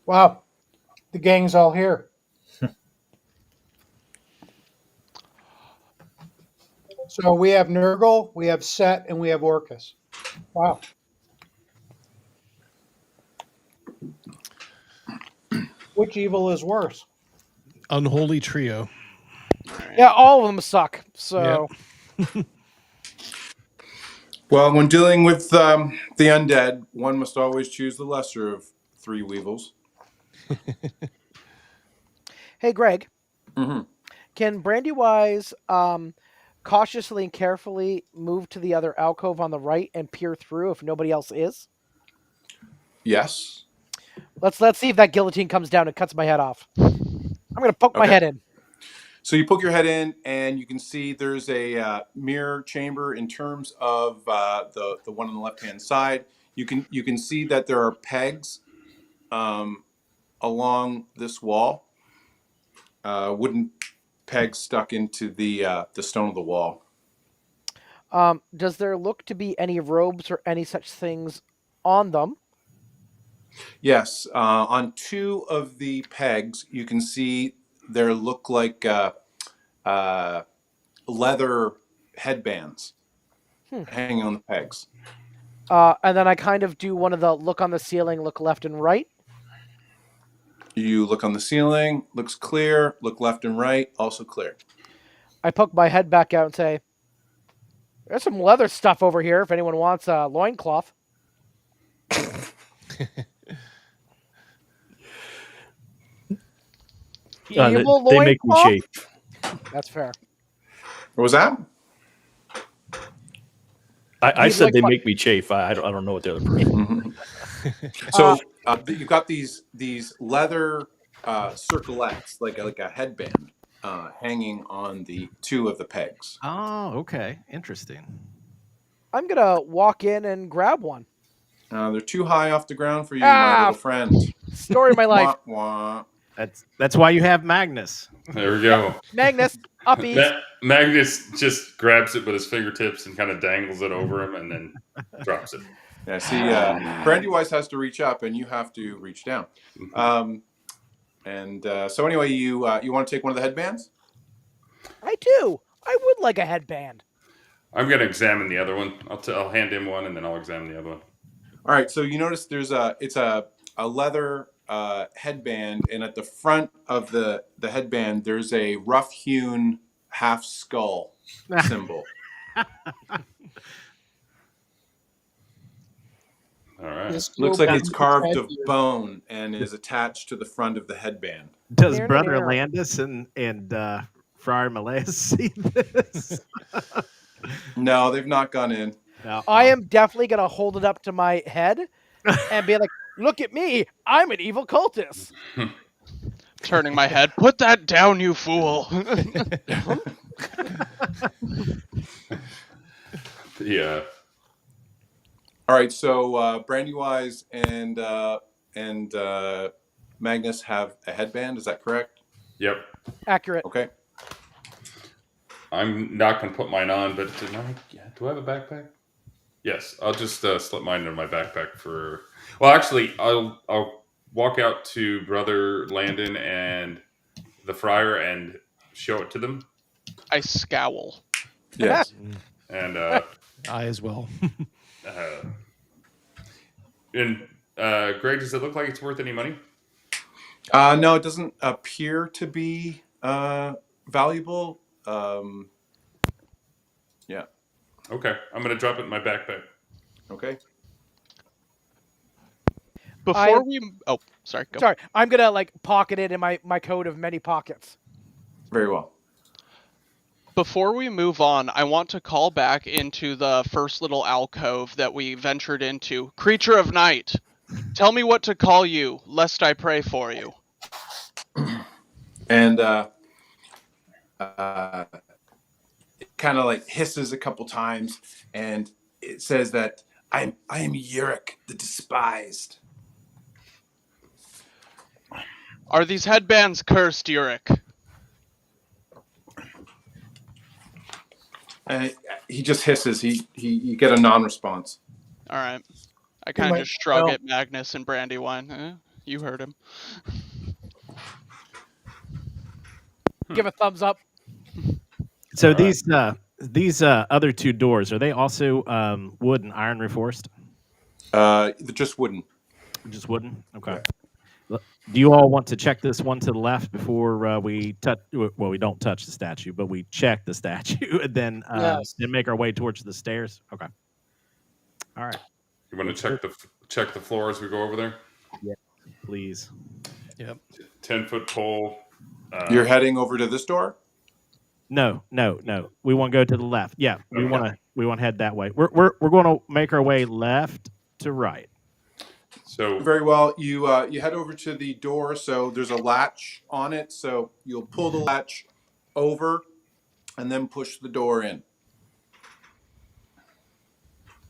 Wow, the gang's all here. So we have Nurgle, we have Set, and we have Orcus. Wow. Which evil is worse? Unholy trio. Yeah, all of them suck. So. Yep. Well, when dealing with the undead, one must always choose the lesser of three weevils. Hey, Greg. Mm-hmm. Can Brandywise cautiously and carefully move to the other alcove on the right and peer through if nobody else is? Yes. Let's see if that guillotine comes down and cuts my head off. I'm going to poke my head in. So you poke your head in, and you can see there's a mirror chamber in terms of the one on the left-hand side. You can see that there are pegs along this wall, wooden pegs stuck into the stone of the wall. Does there look to be any robes or any such things on them? Yes, on two of the pegs, you can see there look like leather headbands hanging on the pegs. And then I kind of do one of the look on the ceiling, look left and right. You look on the ceiling, looks clear. Look left and right, also clear. I poke my head back out and say, there's some leather stuff over here if anyone wants a loincloth. They make me chafe. That's fair. What was that? I said they make me chafe. I don't know what the other person. So you've got these leather circlettes, like a headband, hanging on the two of the pegs. Oh, okay, interesting. I'm gonna walk in and grab one. They're too high off the ground for you, my little friend. Story of my life. Wah, wah. That's why you have Magnus. There we go. Magnus, uppies. Magnus just grabs it with his fingertips and kind of dangles it over him and then drops it. Yeah, see, Brandywise has to reach up, and you have to reach down. So anyway, you want to take one of the headbands? I do. I would like a headband. I'm going to examine the other one. I'll hand him one, and then I'll examine the other one. All right. So you notice it's a leather headband, and at the front of the headband, there's a rough-hewn half skull symbol. All right. Looks like it's carved of bone and is attached to the front of the headband. Does Brother Landis and Friar Malleus see this? No, they've not gone in. I am definitely going to hold it up to my head and be like, look at me. I'm an evil cultist. Turning my head. Put that down, you fool. Yeah. All right, so Brandywise and Magnus have a headband. Is that correct? Yep. Accurate. Okay. I'm not going to put mine on, but do I have a backpack? Yes, I'll just slip mine into my backpack for. Well, actually, I'll walk out to Brother Landon and the Friar and show it to them. I scowl. Yes. And I as well. Greg, does it look like it's worth any money? No, it doesn't appear to be valuable. Yeah. Okay, I'm going to drop it in my backpack. Okay. Before we... Oh, sorry. Go. Sorry. I'm going to pocket it in my coat of many pockets. Very well. Before we move on, I want to call back into the first little alcove that we ventured into. Creature of night, tell me what to call you, lest I pray for you. And it kind of hisses a couple times, and it says that I am Yurik, the despised. Are these headbands cursed, Yurik? And he just hisses. You get a non-response. All right. I kind of just shrug at Magnus and Brandywine. You heard him. Give a thumbs up. So these other two doors, are they also wood and iron reinforced? Just wooden. Just wooden? Okay. Do you all want to check this one to the left before we touch? Well, we don't touch the statue, but we check the statue and then make our way towards the stairs. Okay. All right. You want to check the floor as we go over there? Yeah, please. Yep. 10-foot pole. You're heading over to this door? No. We want to go to the left. Yeah, we want to head that way. We're going to make our way left to right. So very well. You head over to the door. So there's a latch on it. So you'll pull the latch over, and then push the door in.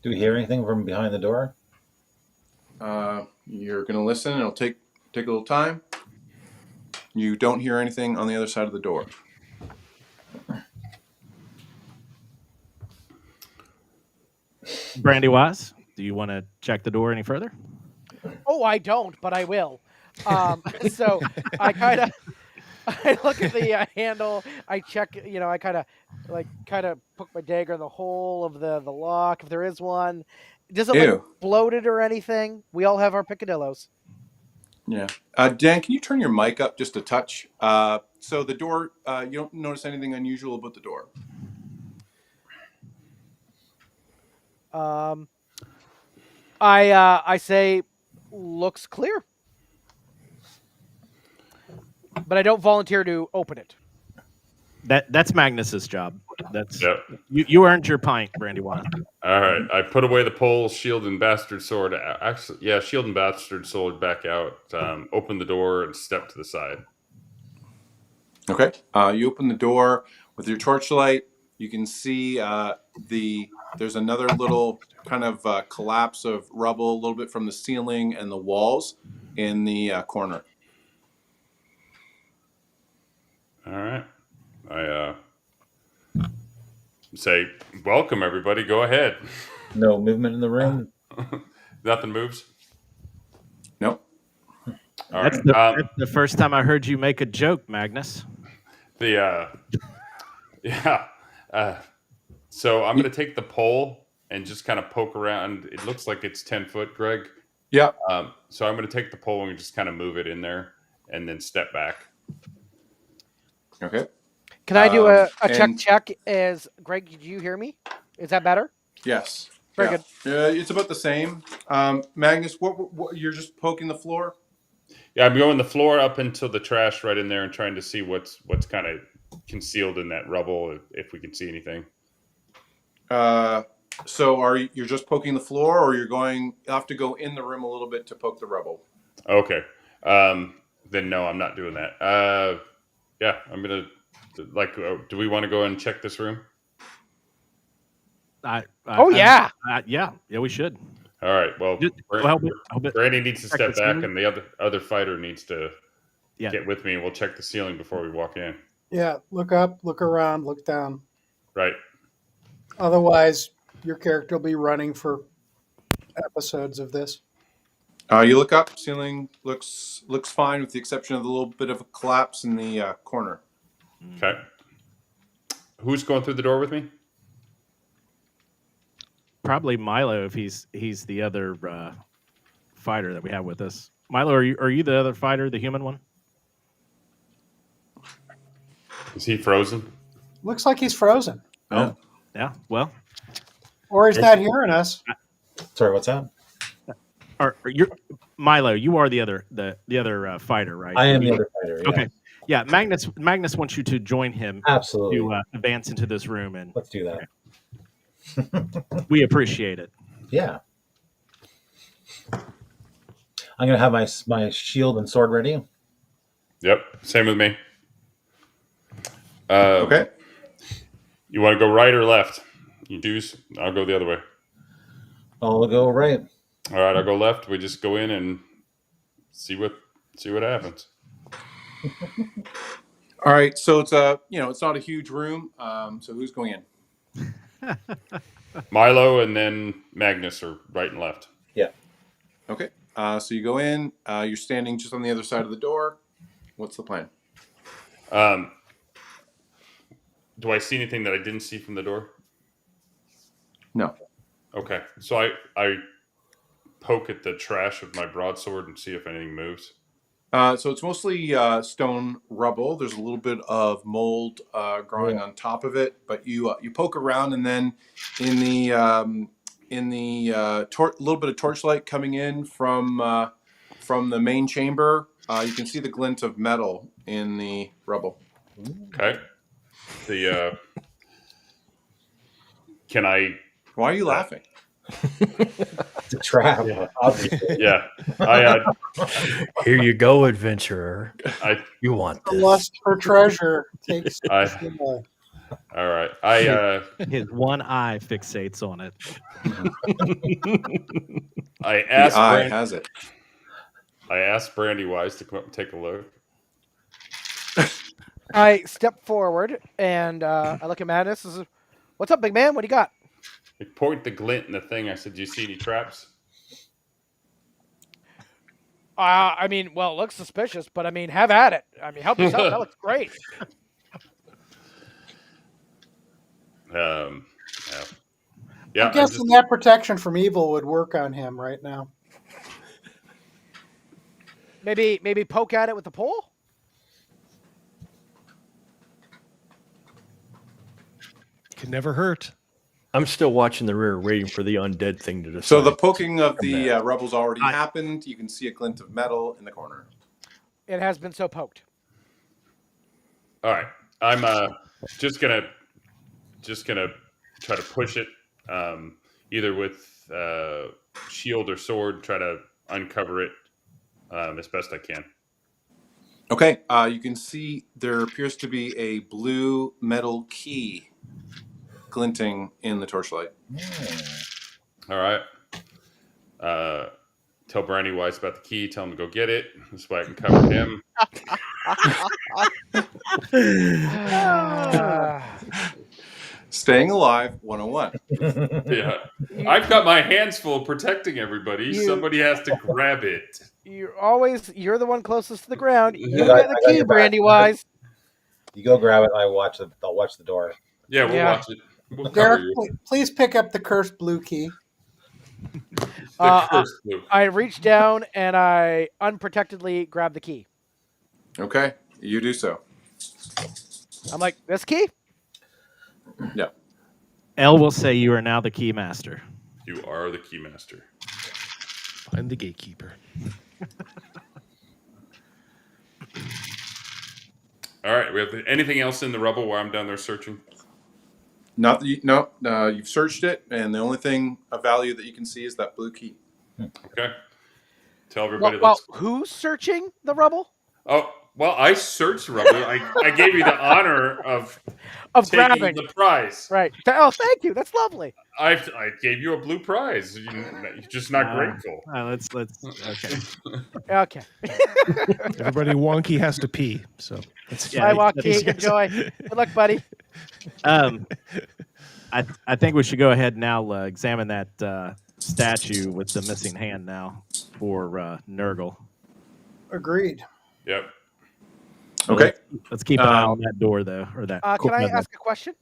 Do we hear anything from behind the door? You're going to listen. It'll take a little time. You don't hear anything on the other side of the door. Brandywise, do you want to check the door any further? Oh, I don't, but I will. So I look at the handle. I check. I kind of poke my dagger in the hole of the lock if there is one. Does it look bloated or anything? We all have our picadillos. Yeah. Dan, can you turn your mic up just a touch? So the door. You don't notice anything unusual about the door. I say looks clear, but I don't volunteer to open it. That's Magnus's job. That's you earned your pint, Brandywine. All right, I put away the pole, shield, and bastard sword. Actually, shield and bastard sword back out. Open the door and step to the side. Okay. You open the door with your torchlight. You can see there's another little kind of collapse of rubble, a little bit from the ceiling and the walls in the corner. All right. I say, welcome, everybody. Go ahead. No movement in the room. Nothing moves. Nope. All That's right. that's the first time I heard you make a joke, Magnus. Yeah. So I'm going to take the pole and just kind of poke around. It looks like it's 10 foot, Greg. Yeah. So I'm going to take the pole and just kind of move it in there and then step back. Okay. Can I do a and- check? Is Greg? Did you hear me? Is that better? Yes. Very good. It's about the same. Magnus, what you're just poking the floor? Yeah, I'm going the floor up until the trash right in there and trying to see what's kind of concealed in that rubble, if we can see anything. So you're just poking the floor, or you have to go in the room a little bit to poke the rubble? Okay. Then no, I'm not doing that. Yeah, I'm gonna do we want to go and check this room? Yeah, we should. All right. Well, Brandy needs to check step the back, ceiling. and the other fighter needs to get with me, and we'll check the ceiling before we walk in. Yeah, look up, look around, look down. Right. Otherwise, your character will be running for episodes of this. You look up. Ceiling looks fine, with the exception of the little bit of a collapse in the corner. Okay. Who's going through the door with me? Probably Milo, if he's the other fighter that we have with us. Milo, are you the other fighter, the human one? Is he frozen? Looks like he's frozen. Oh, yeah. Well, or he's not hearing us. Sorry, what's that? Or you're Milo. You are the other fighter, right? I am the other fighter. Yeah. Okay. Yeah, Magnus wants you to join him. Absolutely. To advance into this room, and Let's do that. Okay. We appreciate it. Yeah. I'm gonna have my shield and sword ready. Yep. Same with me. Okay. You want to go right or left? You choose. I'll go the other way. I'll go right. All right, I'll go left. We just go in and see what happens. All right. So it's it's not a huge room. So who's going in? Milo and then Magnus are right and left. Yeah. Okay. So you go in. You're standing just on the other side of the door. What's the plan? Do I see anything that I didn't see from the door? No. Okay. So I poke at the trash with my broadsword and see if anything moves. So it's mostly stone rubble. There's a little bit of mold growing on top of it, but you poke around, and then in the little bit of torchlight coming in from the main chamber, you can see the glint of metal in the rubble. Okay. Can I? Why are you laughing? It's a trap. Obviously. Yeah. Here you go, adventurer. You want The this? lust for treasure takes. All right. His one eye fixates on it. I asked. The eye has it. I asked Brandy Wise to come up and take a look. I step forward and I look at Madness. What's up, big man? What do you got? I point the glint in the thing. I said, "Do you see any traps?" I mean, well, it looks suspicious, but I mean, have at it. I mean, help yourself. That looks great. Yeah. I'm guessing that protection from evil would work on him right now. Maybe poke at it with the pole. Can never hurt. I'm still watching the rear, waiting for the undead thing to decide. So the poking of the rebels already happened. You can see a glint of metal in the corner. It has been so poked. All right. I'm just gonna try to push it, either with shield or sword. Try to uncover it as best I can. Okay. You can see there appears to be a blue metal key glinting in the torchlight. All right. Tell Brandy Wise about the key. Tell him to go get it. This way I can cover him. Staying alive 101. Yeah. I've got my hands full protecting everybody. Somebody has to grab it. You're the one closest to the ground. You got- get the I got key, your back. Brandy Wise. You go grab it. I'll watch the door. Yeah, we'll Yeah. watch it. We'll cover Derek, you. please pick up the cursed blue key. The cursed blue. I reach down and I unprotectedly grab the key. Okay, you do so. I'm like, this key? Yeah. L will say you are now the key master. You are the key master. I'm the gatekeeper. All right. We have anything else in the rubble while I'm down there searching? Not that you've searched it, and the only thing of value that you can see is that blue key. Okay. Tell everybody. Well, who's searching the rubble? Oh, well, I searched rubble. I gave you the honor of taking grabbing the prize. Right. Oh, thank you. That's lovely. I gave you a blue prize. You're just not grateful. Let's okay. Okay. Everybody wonky has to pee, so that's Bye, Joaquin. Enjoy. Good luck, buddy. I think we should go ahead and now examine that statue with the missing hand now for Nurgle. Agreed. Yep. Okay. Let's keep an eye on that door, though, or that. Can I ask a question?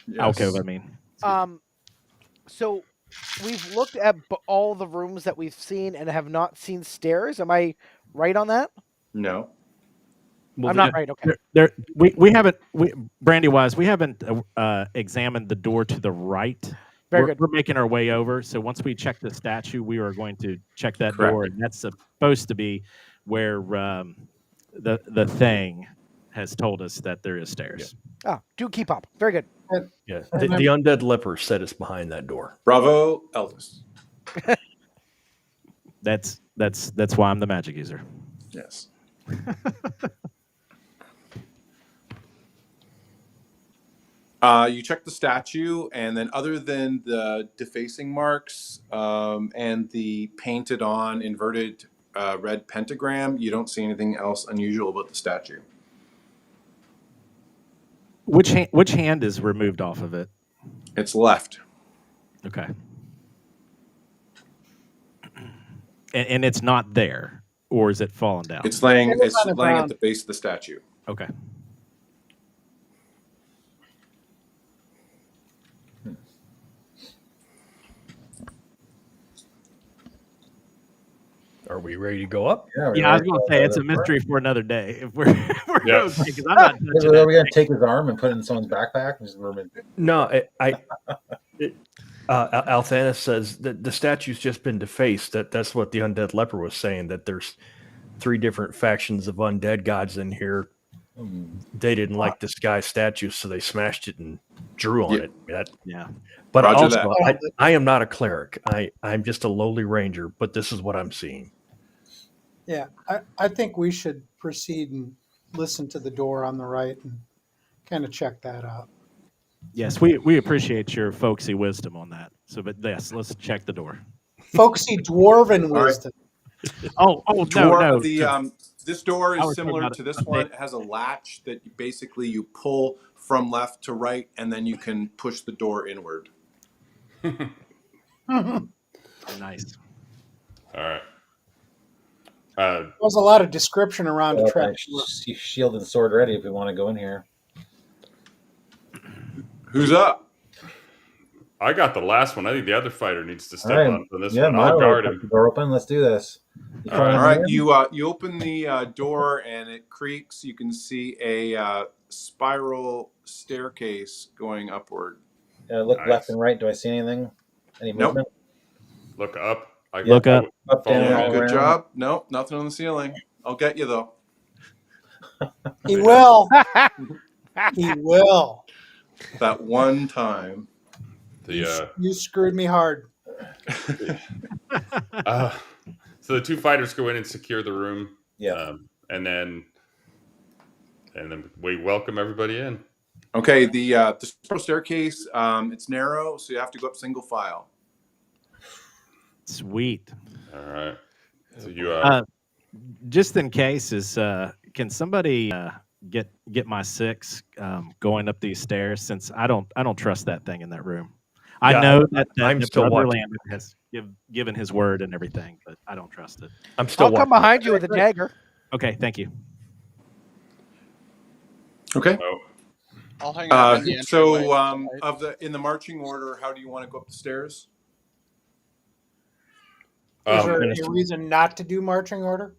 Yes. Okay, I mean. So we've looked at all the rooms that we've seen and have not seen stairs. Am I right on that? No. Well, I'm not right. Okay. We haven't. Brandy Wise, we haven't examined the door to the right. Very good. We're making our way over. So once we check the statue, we are going to check that Correct. door, and that's supposed to be where the thing has told us that there is stairs. Oh, do keep up. Very good. Yeah, the undead leper set us behind that door. Bravo, Elvis. That's why I'm the magic user. Yes. You check the statue, and then other than the defacing marks and the painted on inverted red pentagram, you don't see anything else unusual about the statue. Which hand is removed off of it? It's left. Okay. And it's not there, or is it fallen down? It's laying It was on the at ground. the base of the statue. Okay. Are we ready to go up? Yeah, I was going to say it's a mystery for another day. If we're Yes. okay, 'cause I'm not touching Are we that going to take his arm and put it in someone's backpack? And just remove it? No, Althanis says that the statue's just been defaced. That's what the undead leper was saying, that there's 3 different factions of undead gods in here. They didn't like this guy's statue, so they smashed it and drew on it. Yeah. But Roger also, I am not a cleric. I'm just a lowly ranger, but this is what I'm seeing. Yeah, I think we should proceed and listen to the door on the right and kind of check that out. Yes, we appreciate your folksy wisdom on that. So, but yes, let's check the door. Folksy dwarven All right. wisdom. Oh, no. This door I is was talking similar about to this a one. big- It has a latch that you pull from left to right, and then you can push the door inward. Nice. All right. There's a lot of description around a trap. Shield and sword ready if we want to go in here. Who's up? I got the last one. I think the other fighter needs to step All right. on this Yeah, one. I'll guard the him. door open. Let's do this. All right. All right, you open the door and it creaks. You can see a spiral staircase going upward. Look Nice. left and right. Do I see anything? Any Nope. movement? Look up. Look up. Up, down, Follow all me. Good around. job. Nope, nothing on the ceiling. I'll get you though. He will. He will. That one time. The You screwed me hard. so the 2 fighters go in and secure the room. Yeah. And then we welcome everybody in. Okay, the spiral staircase. It's narrow, so you have to go up single file. Sweet. All right. So you Just in case, can somebody get my 6 going up these stairs, since I don't trust that thing in that room. I Yeah, know that I'm that still Brother watching. Landon has given his word and everything, but I don't trust it. I'm still I'll come watching. behind you with a dagger. Okay, thank you. Okay. Oh, I'll hang out in the entryway. So, in the marching order, how do you want to go up the stairs? Is there and a reason not to do marching order?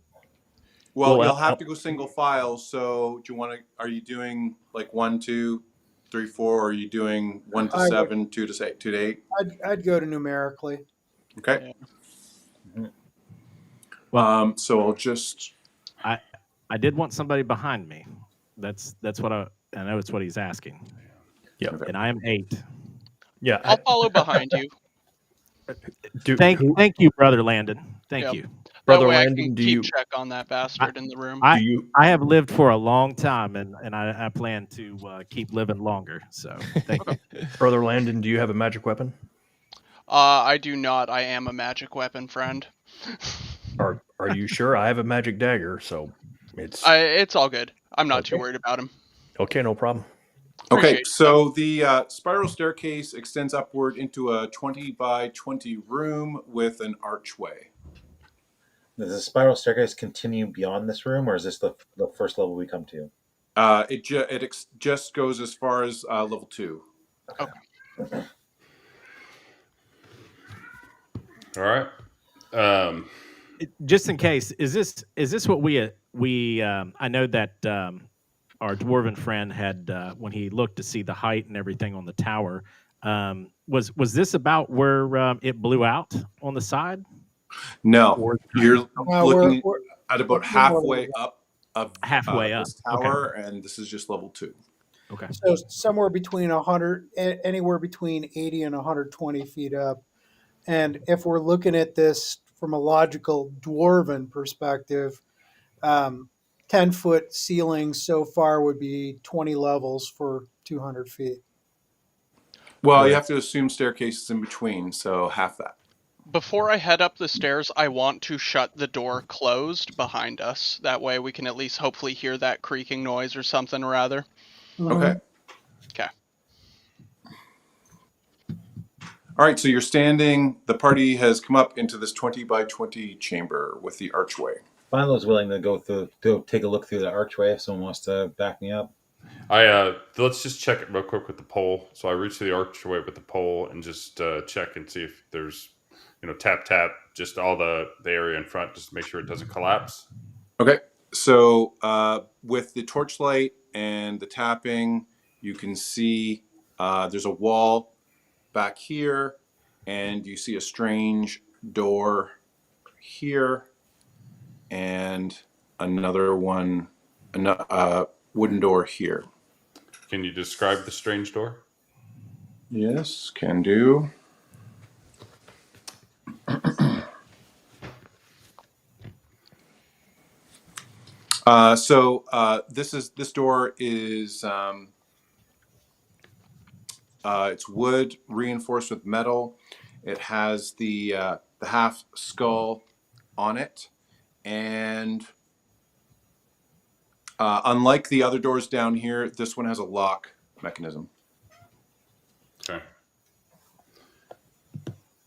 Well, Well, you'll have to go single file. So, do you want to? Are you doing like 1, 2, 3, 4? Or are you doing 1 to I would- 7, 2 to 8? I'd go to numerically. Okay. Well, So I'll just. I did want somebody behind me. That's what I know it's what he's asking. Yep. Okay. And I am 8. Yeah. I'll follow behind you. Thank you, Brother Landon. Thank Yep. you. That Brother way I Landon, can do keep you check on that bastard in the room. I do you I have lived for a long time, and I plan to keep living longer. So thank you. Brother Landon, do you have a magic weapon? I do not. I am a magic weapon friend. Are you sure? I have a magic dagger, so it's It's all good. I'm not too Okay. worried about him. okay. No problem. Okay, Appreciate it. so the spiral staircase extends upward into a 20 by 20 room with an archway. Does the spiral staircase continue beyond this room, or is this the first level we come to? It just goes as far as level 2. all right. Just in case, is this what we I know that our dwarven friend had when he looked to see the height and everything on the tower. Was this about where it blew out on the side? No, Or- you're No, looking we're at about we're halfway up of Halfway up. this tower, and this is just level 2. Okay. so somewhere between 100, anywhere between 80 and 120 feet up. And if we're looking at this from a logical dwarven perspective, 10-foot ceilings so far would be 20 levels for 200 feet. Well, Right. you have to assume staircases in between, so half that. Before I head up the stairs, I want to shut the door closed behind us. That way we can at least hopefully hear that creaking noise or something or other. Okay. Okay. All right, so you're standing. The party has come up into this 20 by 20 chamber with the archway. Philo's willing to go take a look through the archway if someone wants to back me up. Let's just check it real quick with the pole. So I reach to the archway with the pole and just check and see if there's, tap, just all the area in front, just to make sure it doesn't collapse. Okay, so with the torchlight and the tapping, you can see there's a wall back here, and you see a strange door here, and another one, a wooden door here. Can you describe the strange door? Yes, can do. This door is it's wood reinforced with metal. It has the half skull on it, and unlike the other doors down here, this one has a lock mechanism. Okay.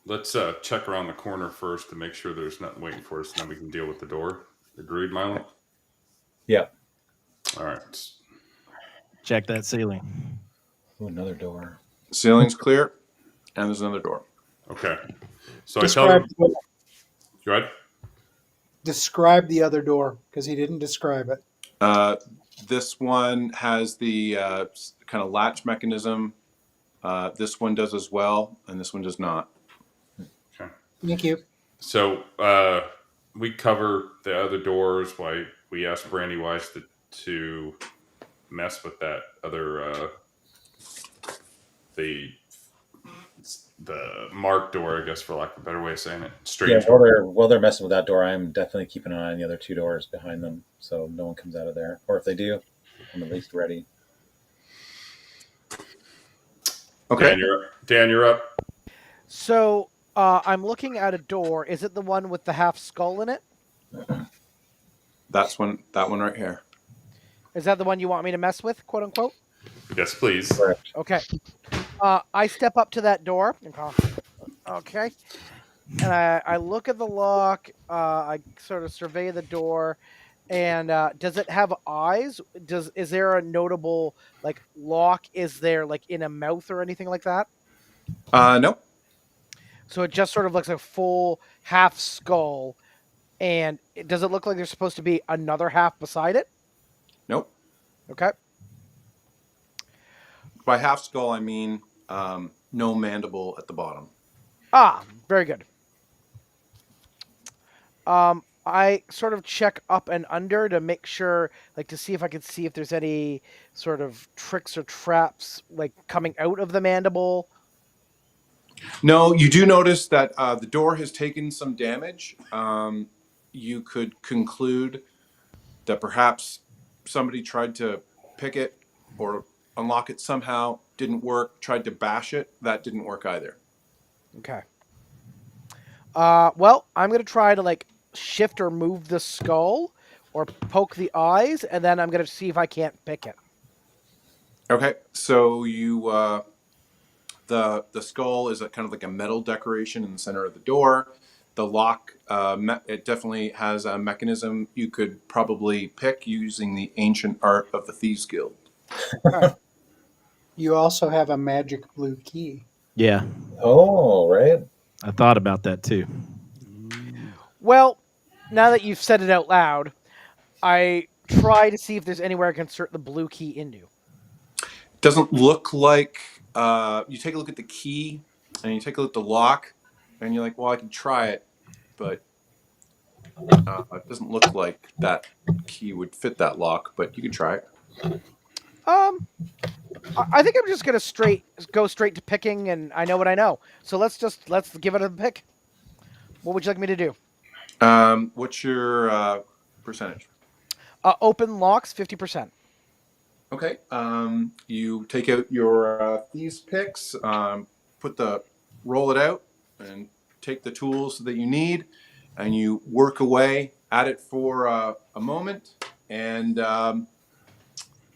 Let's check around the corner first to make sure there's nothing waiting for us, and then we can deal with the door. Agreed, Milo? Yeah. All right. Check that ceiling. Ooh, another door. Ceiling's clear, and there's another door. Okay. So I tell them. Describe, Go ahead. describe the other door, because he didn't describe it. This one has the kind of latch mechanism. This one does as well, and this one does not. Okay. Thank you. So we cover the other doors. Why we asked Brandywise to mess with that other the marked door, I guess, for lack of a better way of saying it. Strange. Yeah, while they're messing with that door, I'm definitely keeping an eye on the other 2 doors behind them, so no one comes out of there. Or if they do, I'm at least ready. Okay. Dan, you're up. So I'm looking at a door. Is it the one with the half skull in it? That one right here. Is that the one you want me to mess with, quote unquote? Yes, please. Correct. Okay. I step up to that door. Okay. And I look at the lock. I sort of survey the door. And does it have eyes? Is there a notable like lock? Is there like in a mouth or anything like that? Nope. So it just sort of looks like a full half skull. And does it look like there's supposed to be another half beside it? Nope. Okay. By half skull, I mean no mandible at the bottom. Ah, very good. I sort of check up and under to make sure, like, to see if I can see if there's any sort of tricks or traps, like, coming out of the mandible. No, you do notice that the door has taken some damage. You could conclude that perhaps somebody tried to pick it or unlock it somehow, didn't work, tried to bash it. That didn't work either. Okay. Well, I'm going to try to, like, shift or move the skull or poke the eyes, and then I'm going to see if I can't pick it. Okay, so you the skull is a kind of like a metal decoration in the center of the door. The lock, it definitely has a mechanism you could probably pick using the ancient art of the Thieves Guild. You also have a magic blue key. Yeah, Oh, right. I thought about that too. Well, now that you've said it out loud, I try to see if there's anywhere I can insert the blue key into. Doesn't look like you take a look at the key and you take a look at the lock and you're like, well, I can try it, but it doesn't look like that key would fit that lock, but you can try it. I think I'm just gonna go straight to picking, and I know what I know. So let's give it a pick. What would you like me to do? What's your percentage? Open locks 50%. Okay. You take out your thieves picks, roll it out, and take the tools that you need, and you work away at it for a moment, and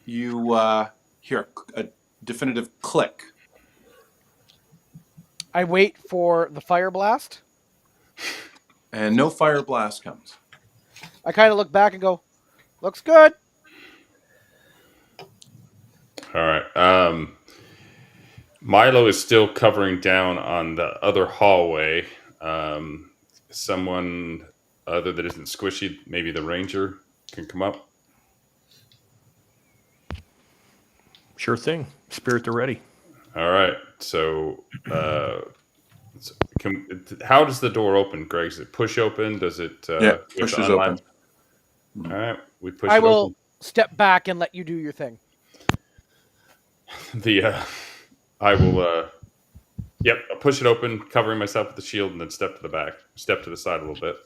you hear a definitive click. I wait for the fire blast. And no fire blast comes. I kind of look back and go, looks good. All right. Milo is still covering down on the other hallway. Someone other that isn't squishy, maybe the ranger, can come up. Sure thing. Spirits are ready. All right. So, how does the door open, Greg? Does it push open? Does it? Yeah, pushes open. All right, we push I it will open. step back and let you do your thing. I will. Yep, I'll push it open, covering myself with the shield, and then step to the side a little bit.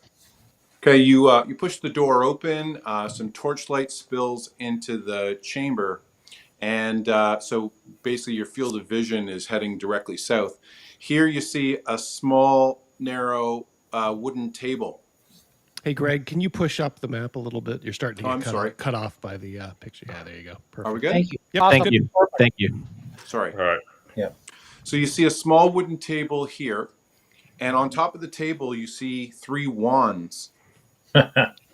Okay, you push the door open. Some torchlight spills into the chamber, and so basically your field of vision is heading directly south. Here you see a small, narrow wooden table. Hey, Greg, can you push up the map a little bit? You're starting to get cut off by the picture. Yeah, there you go. Perfect. Are we good? Thank you. Yep, Awesome. Thank you. Thank you. Sorry. All right. Yeah. So you see a small wooden table here, and on top of the table you see 3 wands.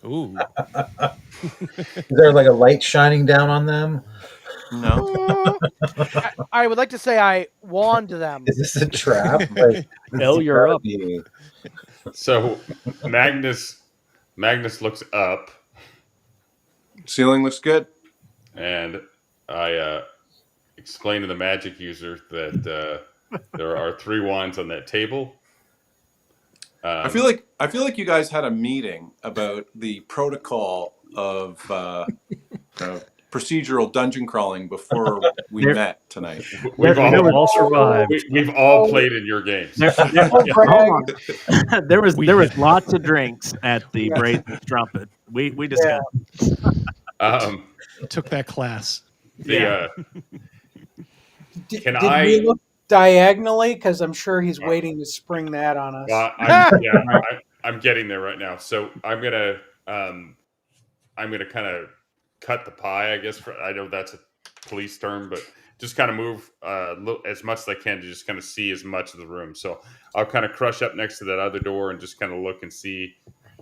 Ooh. Is there like a light shining down on them? No. I would like to say I wand them. Is this a trap? Like, Hell, you're up. So Magnus looks up, Ceiling looks good. and I explain to the magic user that there are 3 wands on that table. I feel like you guys had a meeting about the protocol of procedural dungeon crawling before we met tonight. We've all survived. We've all played in your games. Hold on. There was lots of drinks at the Brazen Trumpet. We discussed. Took that class. Can Did I? we look diagonally? Because I'm sure he's waiting to spring that on us. Well, I'm, I'm getting there right now. So I'm gonna kind of cut the pie, I guess. I know that's a police term, but just kind of move as much as I can to just kind of see as much of the room. So I'll kind of crush up next to that other door and just kind of look and see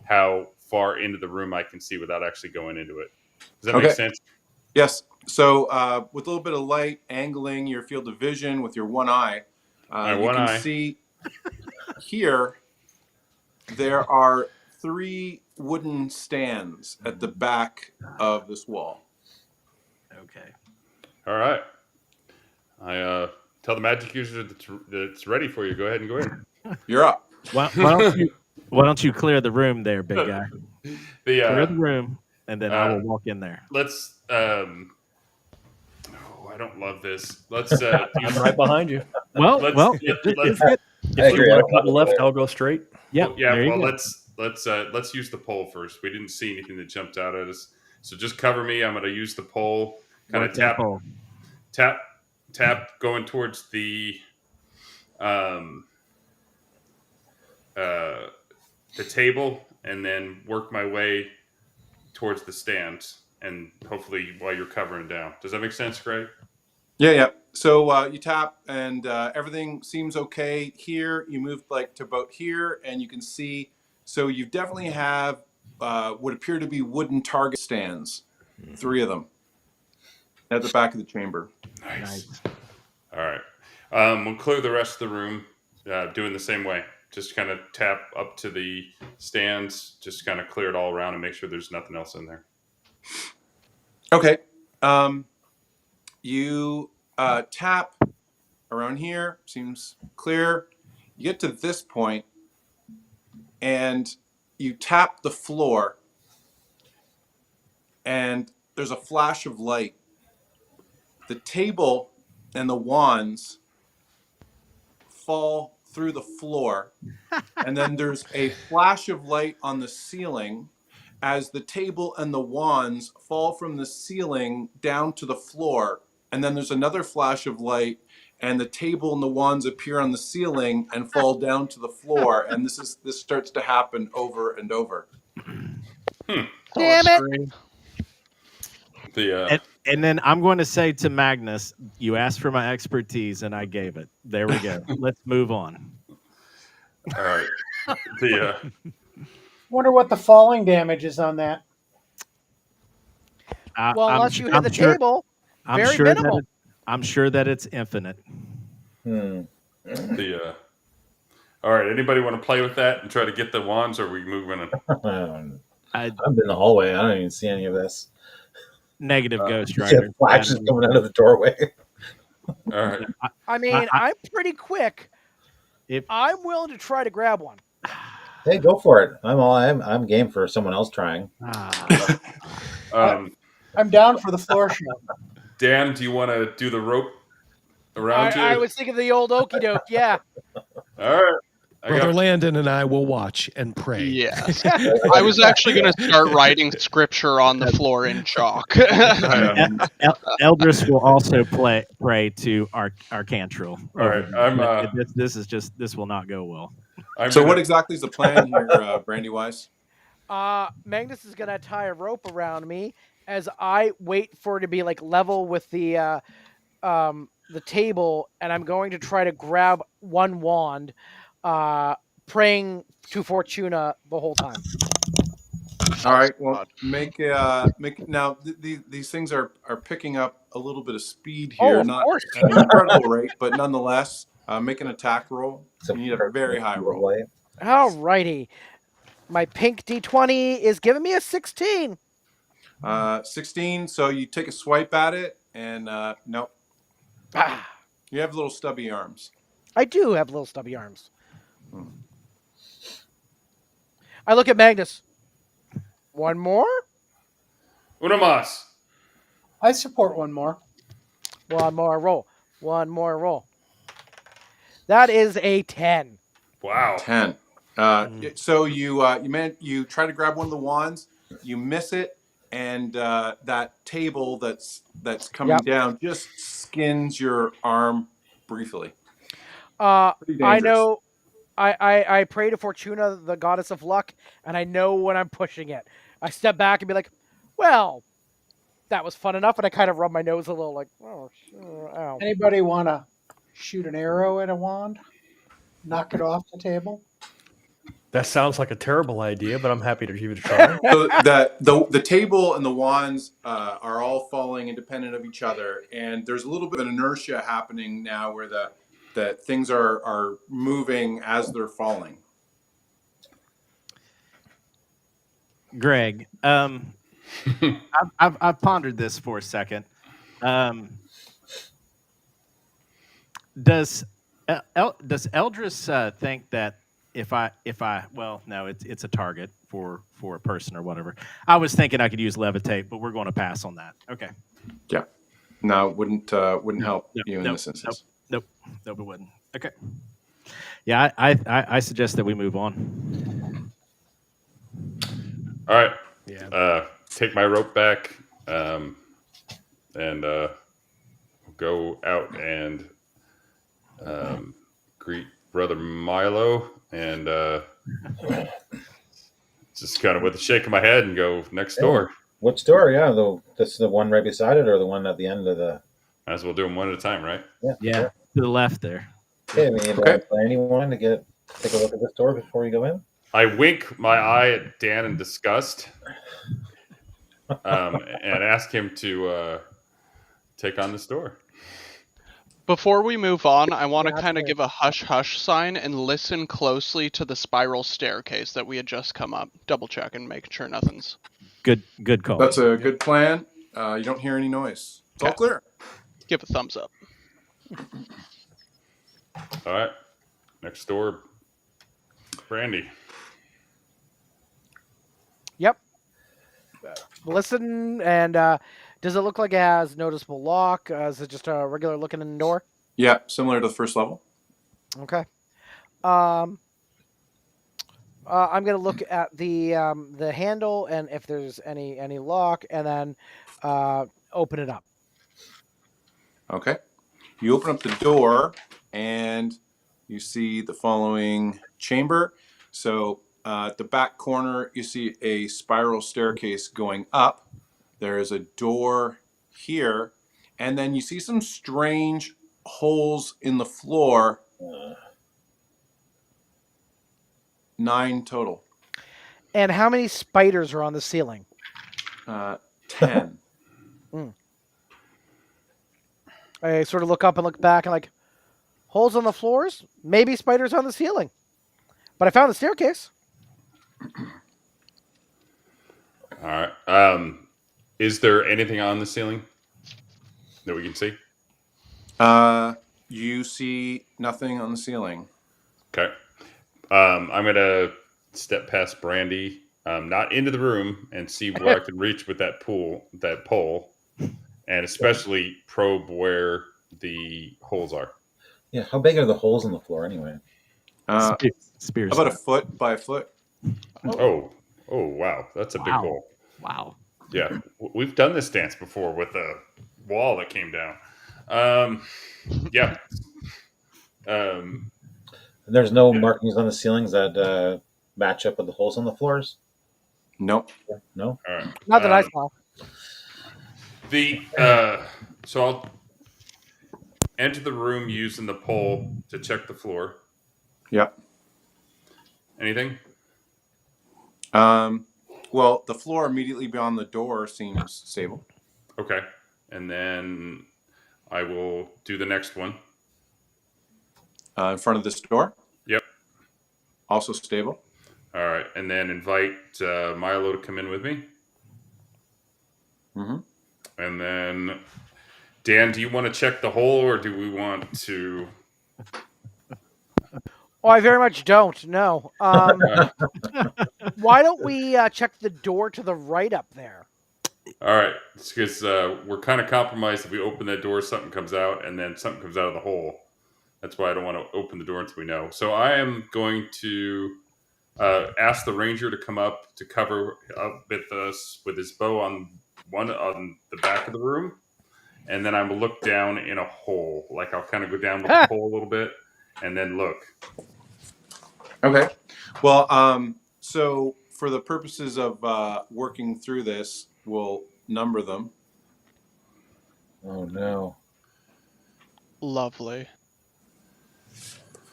how far into the room I can see without actually going into it. Does that make sense? Yes. So with a little bit of light angling your field of vision with your one eye, you can see here there are 3 wooden stands at the back of this wall. Okay. All right. I tell the magic user that it's ready for you. Go ahead and go in. You're up. Why don't you clear the room there, big guy? Clear the room, and then I will walk in there. Let's. I don't love this. Let's. I'm right behind you. Let's If you want to cut left, I'll go straight. Yep. Well, yeah. Well, let's use the pole first. We didn't see anything that jumped out at us, so just cover me. I'm going to use the pole. Kind of tap, going towards the table, and then work my way towards the stands, and hopefully while you're covering down. Does that make sense, Greg? Yeah. So you tap, and everything seems okay here. You move like to about here, and you can see. So you definitely have what appear to be wooden target stands, 3 of them, at the back of the chamber. Nice. All right. We'll clear the rest of the room, doing the same way. Just kind of tap up to the stands, just kind of clear it all around and make sure there's nothing else in there. Okay. You tap around here, seems clear. You get to this point, and you tap the floor, and there's a flash of light. The table and the wands fall through the floor, and then there's a flash of light on the ceiling as the table and the wands fall from the ceiling down to the floor, and then there's another flash of light, and the table and the wands appear on the ceiling and fall down to the floor, and this starts to happen over and over. Damn it! And then I'm going to say to Magnus, you asked for my expertise, and I gave it. There we go. Let's move on. All right. Wonder what the falling damage is on that. Unless you hit the table, very minimal. I'm sure that it's infinite. Hmm. All right. Anybody want to play with that and try to get the wands, or are we moving on? I'm in the hallway. I don't even see any of this. Negative Ghost Rider. Flashes coming out of the doorway. All right. I mean, I'm pretty quick. I'm willing to try to grab one. Hey, go for it. I'm game for someone else trying. I'm down for the floor show. Dan, do you want to do the rope around you? I was thinking of the old okey doke. Yeah. All right. Brother Landon and I will watch and pray. Yes. I was actually going to start writing scripture on the floor in chalk. Eldris will also pray to Arcantril. All right. This will not go well. So what exactly is the plan here, Brandywise? Magnus is going to tie a rope around me as I wait for it to be like level with the table, and I'm going to try to grab one wand, praying to Fortuna the whole time. All right. Well, make now. These things are picking up a little bit of speed here. Not an incredible rate, but nonetheless, make an attack roll. You need a very high roll. All righty. My pink D20 is giving me a 16. 16. So you take a swipe at it, and nope. You have little stubby arms. I do have little stubby arms. I look at Magnus. One more? Uno más. I support one more. One more roll. One more roll. That is a 10. Wow. 10. So you try to grab one of the wands, you miss it, and that table that's coming down just skins your arm briefly. I know. I pray to Fortuna, the goddess of luck, and I know when I'm pushing it. I step back and be like, well, that was fun enough, and I kind of rubbed my nose a little, like, oh, sure, ow. Anybody want to shoot an arrow at a wand? Knock it off the table? That sounds like a terrible idea, but I'm happy to give it a try. So the table and the wands are all falling independent of each other, and there's a little bit of inertia happening now where the things are moving as they're falling. Greg, I've pondered this for a second. Does Eldris think that if I well, no, it's a target for a person or whatever. I was thinking I could use levitate, but we're going to pass on that. Okay. Yeah. No, it wouldn't help you in this instance. Nope, it wouldn't. Okay. Yeah, I suggest that we move on. All right. Yeah. Take my rope back, and go out and greet Brother Milo, and just kind of with a shake of my head and go next door. Which door? Yeah, that's the one right beside it, or the one at the end of the. Might as well do them one at a time, right? Yeah, to the left there. Okay, we need anyone to take a look at this door before you go in. I wink my eye at Dan in disgust, and ask him to take on this door. Before we move on, I want to kind of give a hush-hush sign and listen closely to the spiral staircase that we had just come up. Double check and make sure nothing's... Good call. That's a good plan. You don't hear any noise. It's all clear. Give a thumbs up. All right. Next door, Brandy. Yep. Listen, and does it look like it has noticeable lock? Is it just a regular looking door? Yeah, similar to the first level. Okay. I'm gonna look at the handle and if there's any lock, and then open it up. Okay. You open up the door and you see the following chamber. So at the back corner, you see a spiral staircase going up. There is a door here, and then you see some strange holes in the floor. 9 total. And how many spiders are on the ceiling? 10. I sort of look up and look back and like, holes on the floors? Maybe spiders on the ceiling. But I found the staircase. All right. Is there anything on the ceiling that we can see? You see nothing on the ceiling. Okay. I'm going to step past Brandy, not into the room, and see where I can reach with that pole, and especially probe where the holes are. Yeah, how big are the holes in the floor anyway? Spears. About a foot by a foot. Oh, wow. That's a big hole. Wow. Yeah, we've done this dance before with a wall that came down. Yeah. There's no markings on the ceilings that match up with the holes on the floors? Nope. No? All right. Not that I saw. So I'll enter the room using the pole to check the floor. Yep. Anything? Well, the floor immediately beyond the door seems stable. Okay. And then I will do the next one. In front of this door? Yep. Also stable. All right. And then invite Milo to come in with me. Mm-hmm. And then, Dan, do you want to check the hole, or do we want to... Oh, I very much don't. No. Why don't we check the door to the right up there? All right. It's because we're kind of compromised. If we open that door, something comes out, and then something comes out of the hole. That's why I don't want to open the door until we know. So I am going to ask the ranger to come up to cover up with us with his bow on the back of the room, and then I will look down in a hole. Like I'll kind of go down with the hole a little bit, and then look. Okay. Well, so for the purposes of working through this, we'll number them. Oh no, Lovely.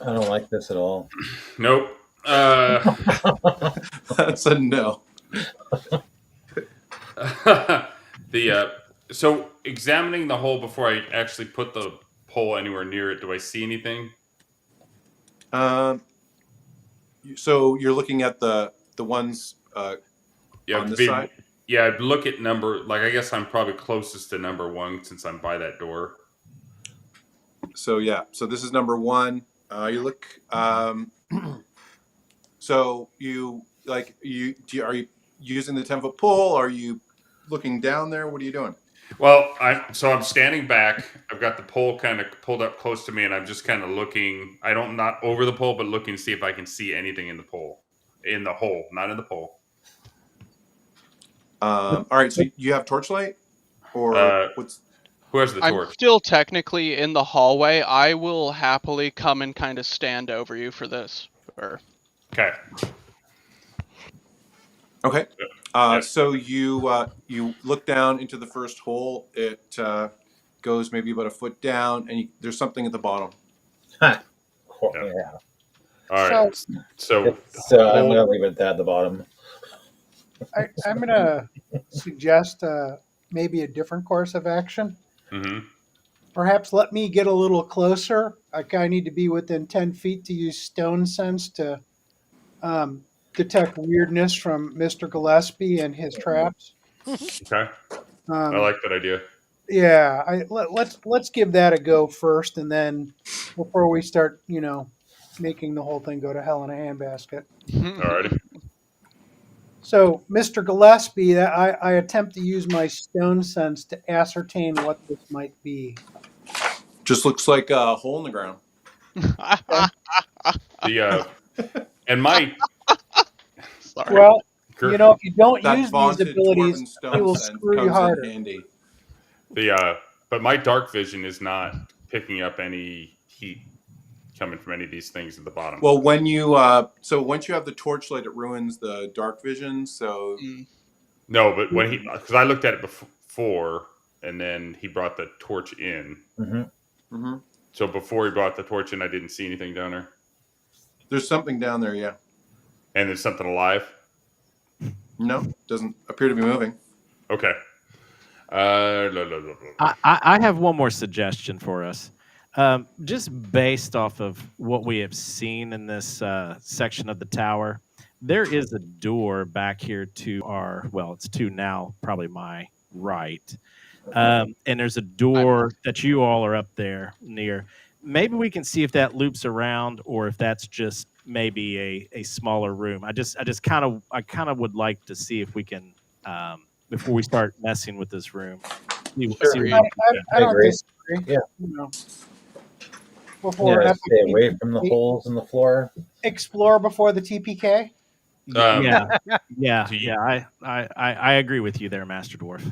I don't like this at all. Nope. That's a no. So examining the hole before I actually put the pole anywhere near it, do I see anything? So you're looking at the ones Yeah, on this side? Yeah, I'd look at number. Like I guess I'm probably closest to number 1 since I'm by that door. So yeah, so this is number 1. You look. So are you using the 10-foot pole? Are you looking down there? What are you doing? Well, I'm standing back. I've got the pole kind of pulled up close to me, and I'm just kind of looking. Not over the pole, but looking to see if I can see anything in the hole, not in the pole. All right. So you have torchlight, or what's? Who has the torch? I'm still technically in the hallway. I will happily come and kind of stand over you for this. Okay. Okay. Yeah. So you look down into the first hole. It goes maybe about a foot down, and there's something at the bottom. Yeah. All right. So I'm going to leave it at the bottom. I'm going to suggest maybe a different course of action. Mm-hmm. Perhaps let me get a little closer. I need to be within 10 feet to use stone sense to detect weirdness from Mr. Gillespie and his traps. Okay. I like that idea. Yeah, let's give that a go first, and then before we start, making the whole thing go to hell in a handbasket. All right. So, Mr. Gillespie, I attempt to use my stone sense to ascertain what this might be. Just looks like a hole in the ground. And my Sorry. Well, if you don't That use these vaunted abilities, dwarven it stone will sense screw you comes harder. in handy. But my dark vision is not picking up any heat coming from any of these things at the bottom. Well, when you once you have the torchlight, it ruins the dark vision. So no, but when because I looked at it before, and then he brought the torch in. Mm-hmm. Mm-hmm. So before he brought the torch in, I didn't see anything down there. There's something down there, yeah. And there's something alive? No, doesn't appear to be moving. Okay. I have one more suggestion for us. Just based off of what we have seen in this section of the tower, there is a door back here to it's to now probably my right. And there's a door that you all are up there near. Maybe we can see if that loops around or if that's just maybe a smaller room. I kind of would like to see if we can before we start messing with this room. Sure. I don't agree. disagree. Yeah. Before Stay away from the holes in the floor. Explore before the TPK. I agree with you there, Master Dwarf.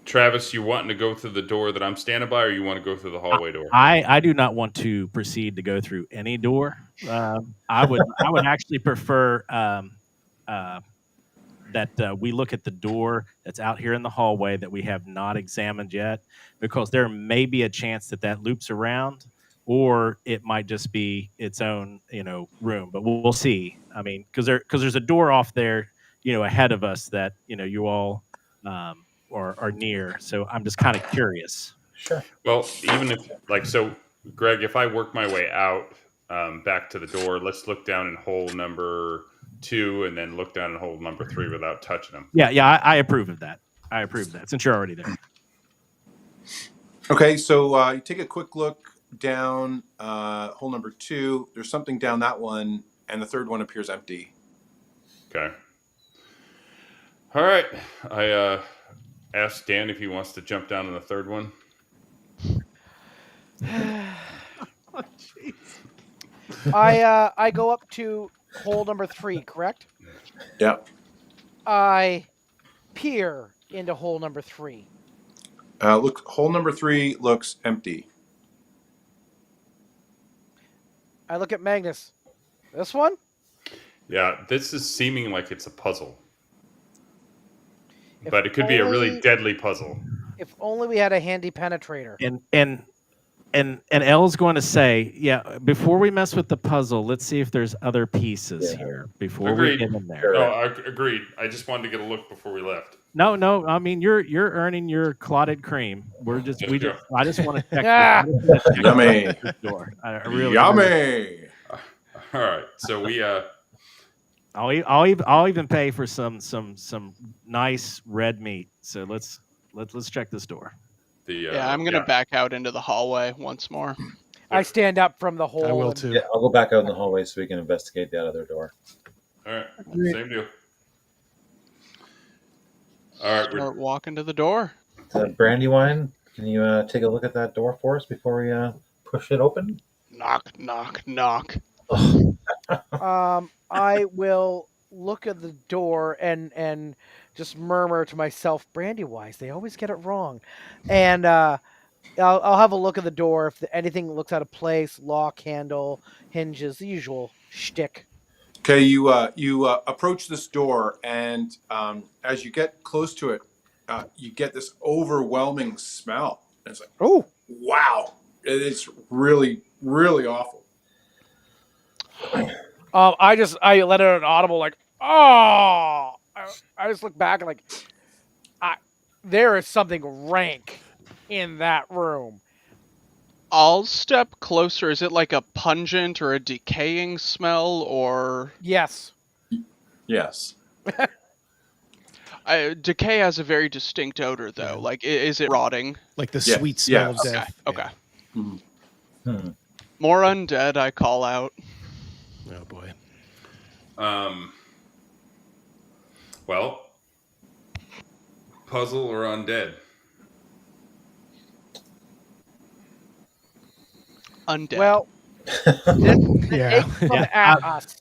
Travis, you wanting to go through the door that I'm standing by, or you want to go through the hallway door? I do not want to proceed to go through any door. I would actually prefer that we look at the door that's out here in the hallway that we have not examined yet, because there may be a chance that loops around, or it might just be its own room. But we'll see. I mean, because there's a door off there, ahead of us that you all are near. So I'm just kind of curious. Sure. Well, even if Greg, if I work my way out back to the door, let's look down in hole number 2 and then look down in hole number 3 without touching them. Yeah, I approve of that. Since you're already there. Okay, so you take a quick look down hole number 2. There's something down that one, and the third one appears empty. Okay. All right. I asked Dan if he wants to jump down in the third one. Oh, jeez. I go up to hole number 3, correct? Yeah. I peer into hole number 3. Look, hole number 3 looks empty. I look at Magnus. This one? Yeah, this is seeming like it's a puzzle. But it could be a really deadly puzzle. If only we had a handy penetrator. And L's going to say, yeah, before we mess with the puzzle, let's see if there's other pieces Yeah. here before Agreed. we get in there. Sure. No, I agreed. I just wanted to get a look before we left. No. I mean, you're earning your clotted cream. I just want to check. Ah! Yummy. this door. I really. Yummy. All right. So we I'll even pay for some nice red meat. So let's check this door. Yeah, I'm gonna back out into the hallway once more. I stand up from the hole. I will and- too. Yeah, I'll go back out in the hallway so we can investigate the other door. All right. Same deal. All right. Start walking to the door. Brandywine, can you take a look at that door for us before we push it open? Knock, knock, knock. I will look at the door and just murmur to myself, Brandywise, they always get it wrong. And I'll have a look at the door. If anything looks out of place, lock, handle, hinges, the usual shtick. Okay, you approach this door, and as you get close to it, you get this overwhelming smell. And it's like, Oh, wow, it's really, really awful. I let out an audible like, oh. I just look back and like, there is something rank in that room. I'll step closer. Is it like a pungent or a decaying smell, or Yes. Yes. decay has a very distinct odor, though. Like, is it rotting? Like the Yeah, sweet smell yes. of death. Okay. Hmm. More undead, I call out. Yeah. Oh boy. Well, puzzle or undead? Undead. Well, Yeah. at us.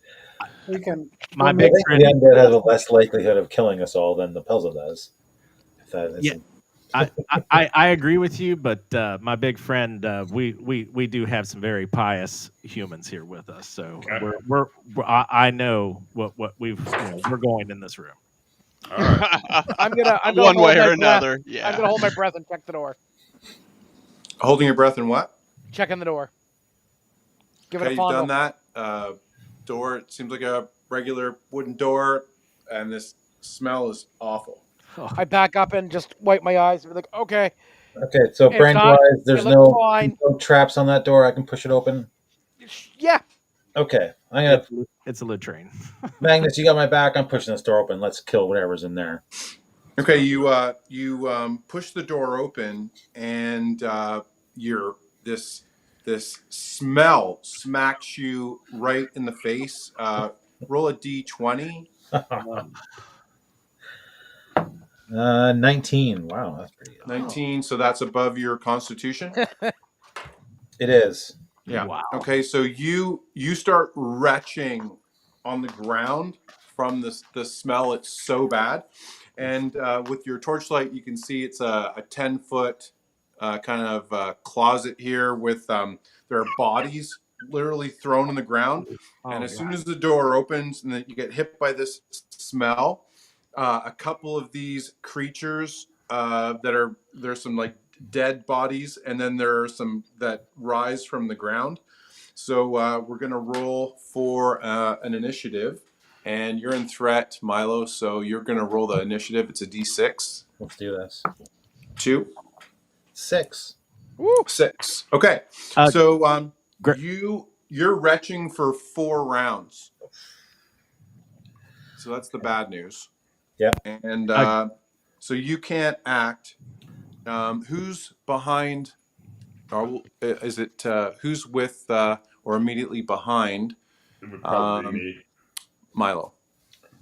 We can. My I big think friend. the undead has a less likelihood of killing us all than the puzzle does. If that is Yeah. I agree with you, but my big friend, we do have some very pious humans here with us, so Okay. I know what we've we're going in this room. All right. I'm gonna One hold way my or breath. another. Yeah. I'm gonna hold my breath and check the door. Holding your breath and what? Checking the door. Give it Okay, a you've fondle. done that. Door, it seems like a regular wooden door, and this smell is awful. I back up and just wipe my eyes. And be like, okay, Okay, so It's Brandywise, there's it looks no fine. traps on that door. I can push it open. yeah. Okay, I'm gonna It's a latrine. Magnus. You got my back. I'm pushing this door open. Let's kill whatever's in there. Okay, you push the door open, and this smell smacks you right in the face. Roll a d20. 19. Wow, that's pretty good. 19, so that's above your constitution. It is. Yeah. Wow. Okay, so you start retching on the ground from the smell. It's so bad, and with your torchlight, you can see it's a 10-foot kind of closet here with there are bodies literally thrown on the ground. And as soon as the door opens and then you get hit by this smell, a couple of these creatures there's some like dead bodies, and then there are some that rise from the ground. So we're gonna roll for an initiative, and you're in threat, Milo. So you're gonna roll the initiative. It's a d6. Let's do this. 2, 6. 6. Okay. So you're retching for 4 rounds. So that's the bad news. Yep. And so you can't act. Who's behind? Or is it who's with or immediately behind It would probably be me. Milo?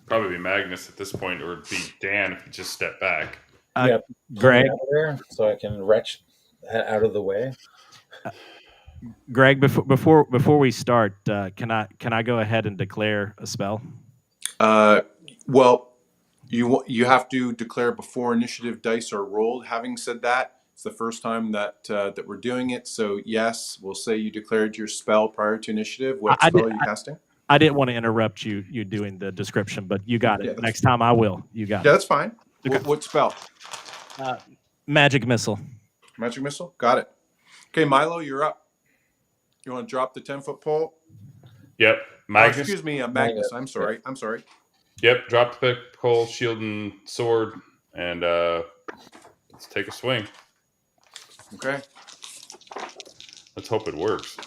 Probably be Magnus at this point, or it'd be Dan if he just stepped back. Yep. Greg, Out of there so I can retch out of the way. Greg, before we start, can I go ahead and declare a spell? Well, you have to declare before initiative dice are rolled. Having said that, it's the first time that we're doing it. So yes, we'll say you declared your spell prior to initiative. What spell are you casting? I didn't want to interrupt you doing the description, but you got it. Yeah, Next time I will. You got Yeah, it. that's fine. Okay. What spell? Magic missile. Magic missile. Got it. Okay, Milo, you're up. You want to drop the 10-foot pole? Yep. Magnus. Excuse me, Magnus. I'm sorry. Yep. Drop the pole, shield, and sword, and let's take a swing. Okay. Let's hope it works.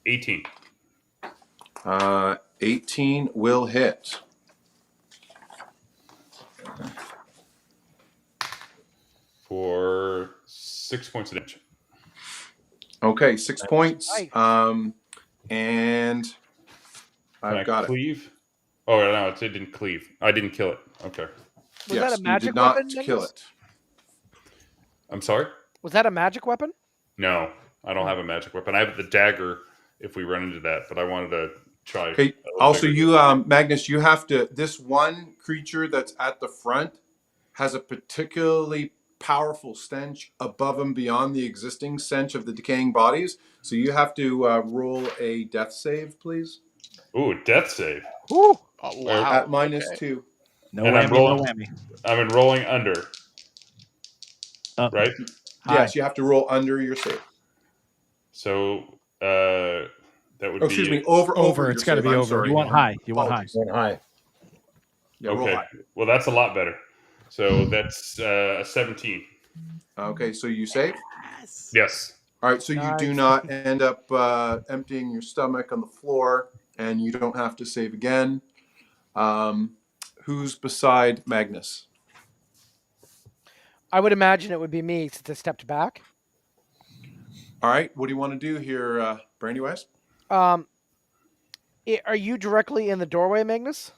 18. 18 will hit. For 6 points of damage. Okay, 6 points. Nice. And Can I I've got it. cleave? Oh no, it didn't cleave. I didn't kill it. Okay. Was Yes, that a magic you did not weapon? kill Nicholas? it. I'm sorry? Was that a magic weapon? No, I don't have a magic weapon. I have the dagger if we run into that, but I wanted to try. Okay. Also, you, Magnus, you have to. This one creature that's at the front has a particularly powerful stench above and beyond the existing stench of the decaying bodies. So you have to roll a death save, please. Ooh, death save. Woo! Oh, wow. At minus Okay. 2. No And whammy, I'm rolling. no whammy. I'm enrolling under. Right? Yes, you have to roll under your save. So that would be. Excuse me, over. Over, your it's gotta save. be I'm over. sorry. You want high. You want high. Apologies. One high. Yeah, roll Okay. high. Well, that's a lot better. So that's a 17. Okay, so you save. Yes. All right, so you do Nice. not end up emptying your stomach on the floor, and you don't have to save again. Who's beside Magnus? I would imagine it would be me since I stepped back. All right, what do you want to do here, Brandy West? Are you directly in the doorway, Magnus?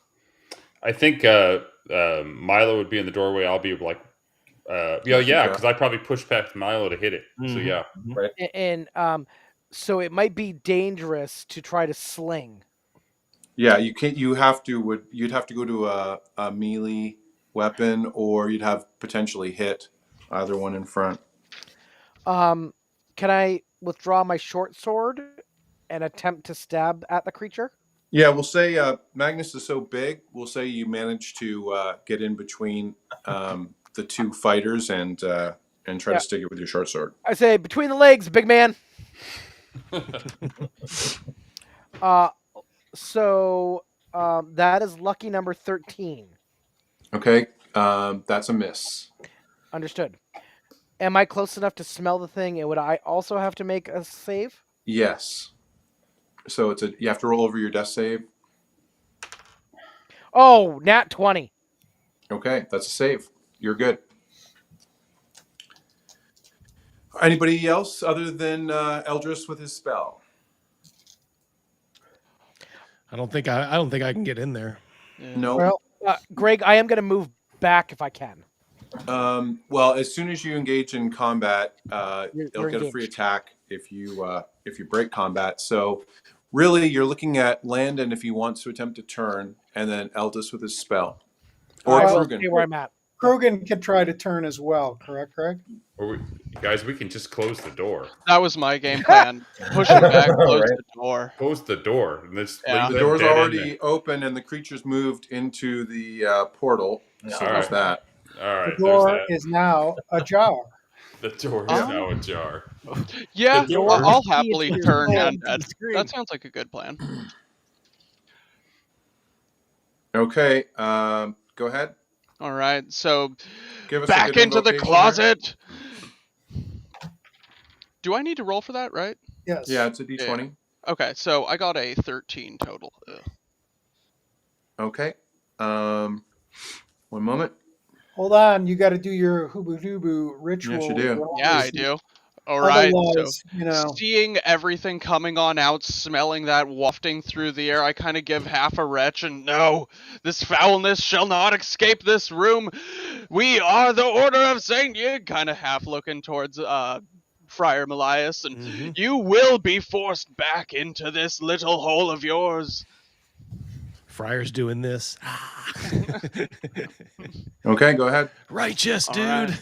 I think Milo would be in the doorway. I'll be like, yeah, because I probably pushed past Milo to hit it. So yeah. And so it might be dangerous to try to sling. Yeah, you can't. You'd have to go to a melee weapon, or you'd have potentially hit either one in front. Can I withdraw my short sword and attempt to stab at the creature? Yeah, we'll say Magnus is so big. We'll say you managed to get in between the two fighters and try to stick it with your short sword. I say between the legs, big man. So that is lucky number 13. Okay, that's a miss. Understood. Am I close enough to smell the thing, and would I also have to make a save? Yes. So you have to roll over your death save. Oh, nat 20. Okay, that's a save. You're good. Anybody else other than Eldris with his spell? I don't think I can get in there. Yeah. No. Well, Greg, I am going to move back if I can. Well, as soon as you engage in combat, You're it'll get a free engaged. attack if you break combat. So, really, you're looking at Landon if he wants to attempt to turn, and then Eldis with his spell, or I will Krugen. stay where I'm at. Krogan can try to turn as well, correct, Greg? Or guys, we can just close the door. That was my game plan. Push it back, close Right. the door. Close the door. And let's Yeah. leave The them door's dead in already open, and the creature's moved into the portal. So All there's right. that. there. All right. The door There's is now ajar. that. The door is Oh. now ajar. Yeah, The door. I'll happily It's turn your undead. screen. That sounds like a good plan. Okay, go ahead. All right, so Give us a back good into the invocation closet. Do I need to roll for that, right? Yes. there. Yeah, it's a d20. Okay, so I got a 13 total. Ugh. Okay. One moment. Hold on, you got to do your hoobu doobu ritual. Yes, you do. Yeah, I do. All right, so Otherwise, seeing everything coming on out, smelling that wafting through the air, I kind of give half a retch and no, this foulness shall not escape this room. We are the Order of St. Yig, kind of half looking towards Friar Melias, and you will be forced back into this little hole of yours. Friar's doing this. Okay, go ahead. Righteous, All dude.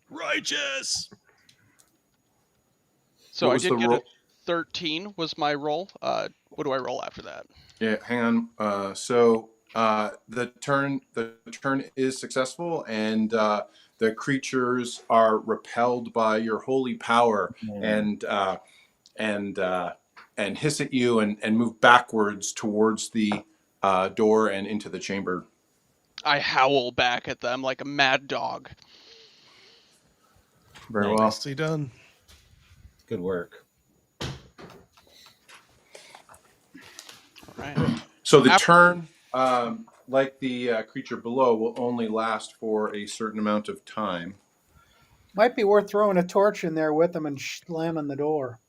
Righteous. So What I was did the get roll? a 13 was my roll. What do I roll after that? Yeah, hang on. So the turn is successful, and the creatures are repelled by your holy power, and hiss at you and move backwards towards the door and into the chamber. I howl back at them like a mad dog. Very well. Nicely done. Good work. All right. So the turn, like the creature below, will only last for a certain amount of time. Might be worth throwing a torch in there with them and slamming the door.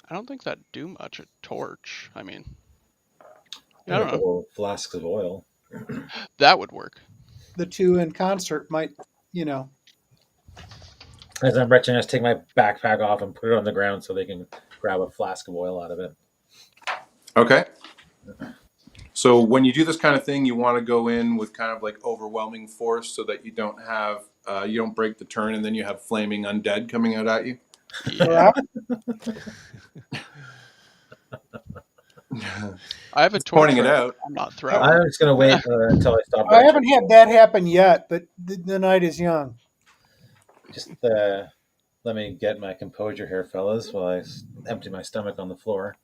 I don't think that'd do much. A torch. I mean, I And a don't know. couple flasks of oil. That would work. The two in concert might, As I'm retching, I just take my backpack off and put it on the ground so they can grab a flask of oil out of it. Okay. So when you do this kind of thing, you want to go in with kind of like overwhelming force so that you don't have you don't break the turn, and then you have flaming undead coming out at you. Yeah. I have a torch. Pointing it out. I'm not throwing. I'm just going to wait until I stop. I haven't had that happen yet, but the night is young. Just let me get my composure here, fellas, while I empty my stomach on the floor.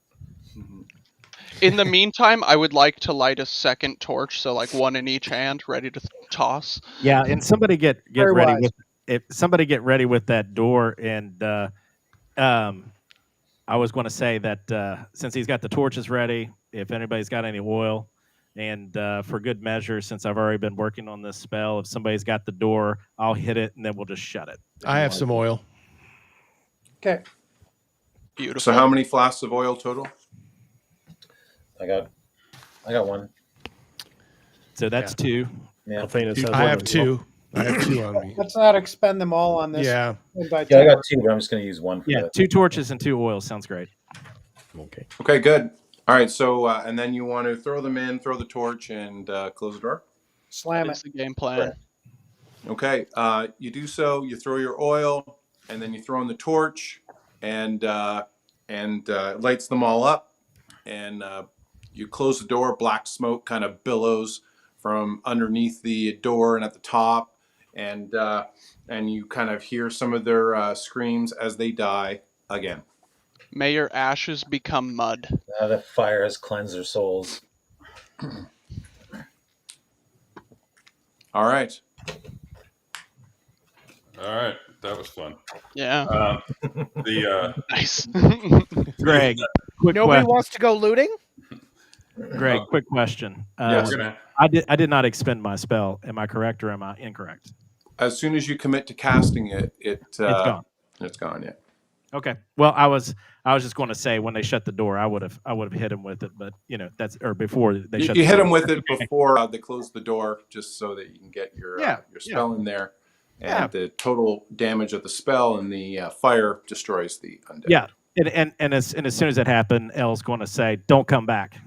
In the meantime, I would like to light a second torch, so like one in each hand, ready to toss. Yeah, and somebody get Very ready wise. with somebody get ready with that door. And I was going to say that since he's got the torches ready, if anybody's got any oil, and for good measure, since I've already been working on this spell, if somebody's got the door, I'll hit it and then we'll just shut it. I have some oil. Okay. Beautiful. So how many flasks of oil total? I got one. So that's two. Yeah. Althena says I one have as well. two. I have two on me. Let's not expend them all on this. Yeah. Invite Yeah, I got tower. two, but I'm just going to use one for Yeah, the 2 torches and 2 oils sounds great. Okay. Okay, good. All right, so and then you want to throw them in, throw the torch, and close the door. Slam That's it. the game plan. Okay, you do so. You throw your oil, and then you throw in the torch, and it lights them all up. And you close the door. Black smoke kind of billows from underneath the door and at the top, and you kind of hear some of their screams as they die again. May your ashes become mud. Now the fire has cleansed their souls. All right. All right, that was fun. Yeah. Nice. Greg, quick Nobody question. wants to go looting? Greg, quick question. Yeah, we're gonna. I did not expend my spell. Am I correct or am I incorrect? As soon as you commit to casting it, It's gone. It's gone. Yeah. Okay. Well, I was just going to say when they shut the door, I would have hit him with it, but that's before they shut. You the hit door. them with it before they close the door, just so that you can get your spell in there. And Yeah. the total damage of the spell and the fire destroys the undead. Yeah. And as soon as that happened, Elle's going to say, "Don't come back."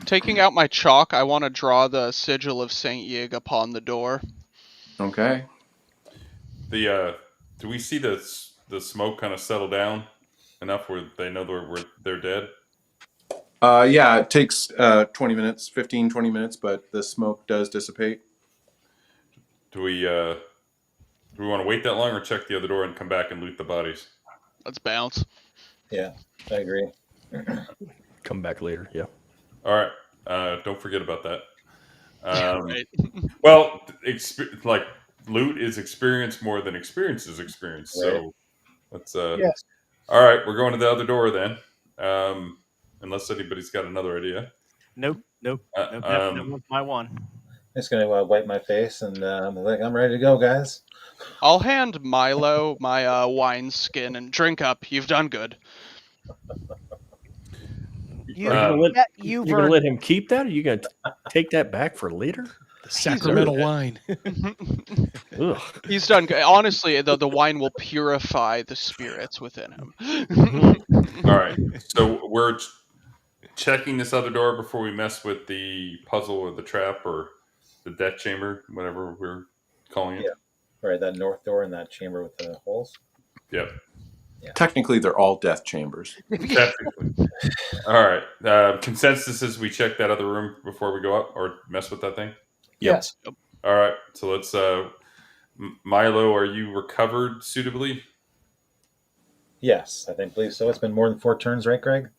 Taking out my chalk, I want to draw the sigil of Saint Yig upon the door. Okay. Do we see the smoke kind of settle down enough where they know they're dead? Yeah, it takes 20 minutes, 15, 20 minutes, but the smoke does dissipate. Do we want to wait that long or check the other door and come back and loot the bodies? Let's bounce. Yeah, I agree. Come back later. Yeah. All right. Don't forget about that. Right. Well, like loot is experience more than experience is experience. Right. So let's. Yes. All right, we're going to the other door then. Unless anybody's got another idea. Nope. That was my one. I'm just going to wipe my face and I'm ready to go, guys. I'll hand Milo my wine skin and drink up. You've done good. You, Are you yeah, You're going to let him keep that? Or are you going to take that back for later? The sacramental wine. Ugh. He's done good. Honestly, the wine will purify the spirits within him. All right, so we're checking this other door before we mess with the puzzle or the trap or the death chamber, whatever we're calling it. Yeah. Right, that north door in that chamber with the holes. Yep. Technically, they're all death chambers. Technically. All right. Consensus is we check that other room before we go up or mess with that thing. Yes. All right. So let's. Milo, are you recovered suitably? Yes, I believe so. It's been more than 4 turns, right, Greg?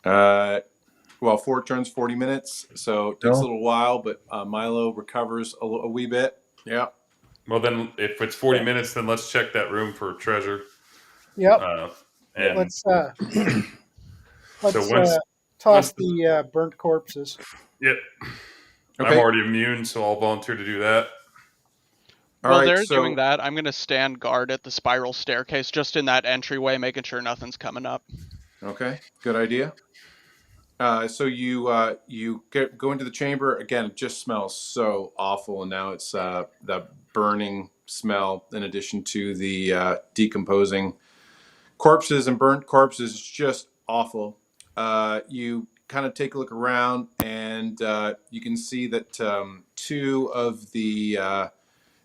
Well, 4 turns, 40 minutes, so it takes a No. little while, but Milo recovers a wee bit. Yeah. Well, then, if it's 40 minutes, then let's check that room for treasure. Yep. And Let's so toss the burnt corpses. Yep. Okay. I'm already immune, so I'll volunteer to do that. While Alright, they're so- doing that, I'm going to stand guard at the spiral staircase, just in that entryway, making sure nothing's coming up. Okay, good idea. So you go into the chamber again. It just smells so awful, and now it's the burning smell in addition to the decomposing corpses and burnt corpses. It's just awful. You kind of take a look around, and you can see that 2 of the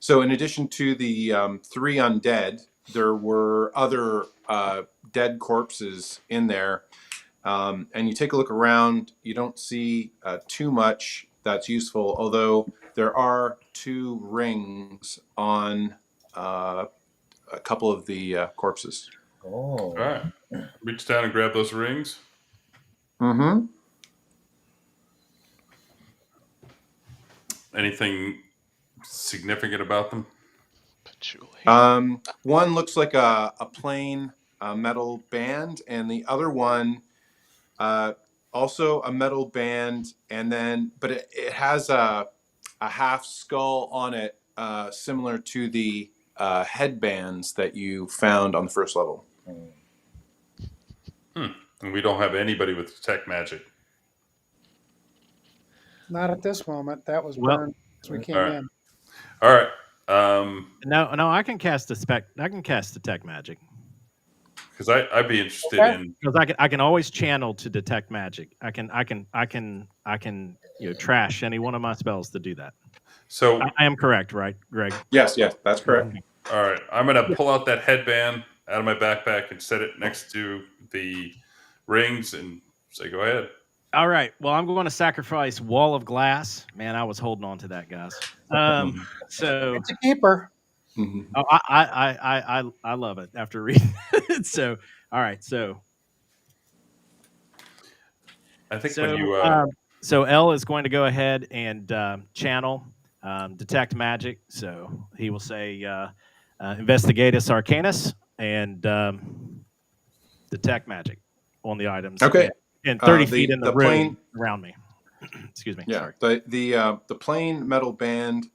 so in addition to the 3 undead, there were other dead corpses in there. And you take a look around, you don't see too much that's useful, although there are 2 rings on a couple of the corpses. Oh. All right. Reach down and grab those rings. Mm-hmm. Anything significant about them? Patchouli. One looks like a plain metal band, and the other one also a metal band, and then but it has a half skull on it, similar to the headbands that you found on the first level. And we don't have anybody with detect magic. Not at this moment. That was Well- burned as we came All right. in. All right. No, I can cast I can cast detect magic Because I'd be interested Okay. in. because I can always channel to detect magic. I can trash any one of my spells to do that. So, I am correct, right, Greg? Yes, that's correct. all right, I'm gonna pull out that headband out of my backpack and set it next to the rings and say, "Go ahead." All right. Well, I'm going to sacrifice Wall of Glass. Man, I was holding on to that, guys. So It's a keeper. Mm-hmm. oh, I love it after reading it. So all right. So I think so when you so L is going to go ahead and channel detect magic. So he will say Investigatus Arcanus and detect magic on the items. Okay. And 30 The- feet in the the room plane- around me. Excuse me. Yeah, Sorry. the plain metal band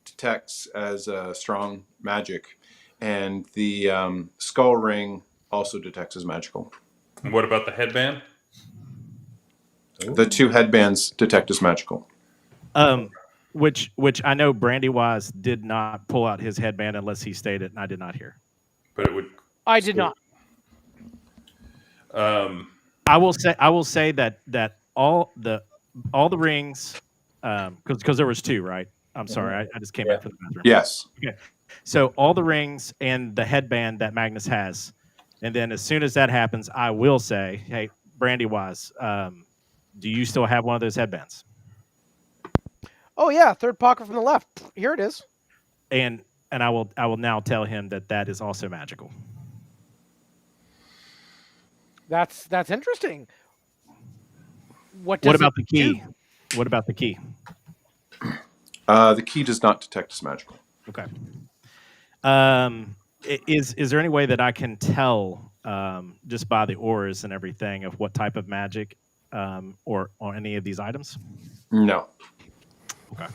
detects as strong magic, and the skull ring also detects as magical. and what about the headband? The 2 headbands detect as magical. Which I know Brandywise did not pull out his headband unless he stated, and I did not hear. But it would. I did not. I will say that all the rings, because there was 2, right? I'm sorry, I just came back from the bathroom. Yes. So all the rings and the headband that Magnus has, and then as soon as that happens, I will say, hey, Brandywise, do you still have one of those headbands? Oh yeah, 3rd pocket from the left. Here it is. And I will now tell him that is also magical. That's interesting. What does about it the key? do? What about the key? The key does not detect as magical. Okay. Is there any way that I can tell just by the auras and everything of what type of magic or any of these items? No. Okay.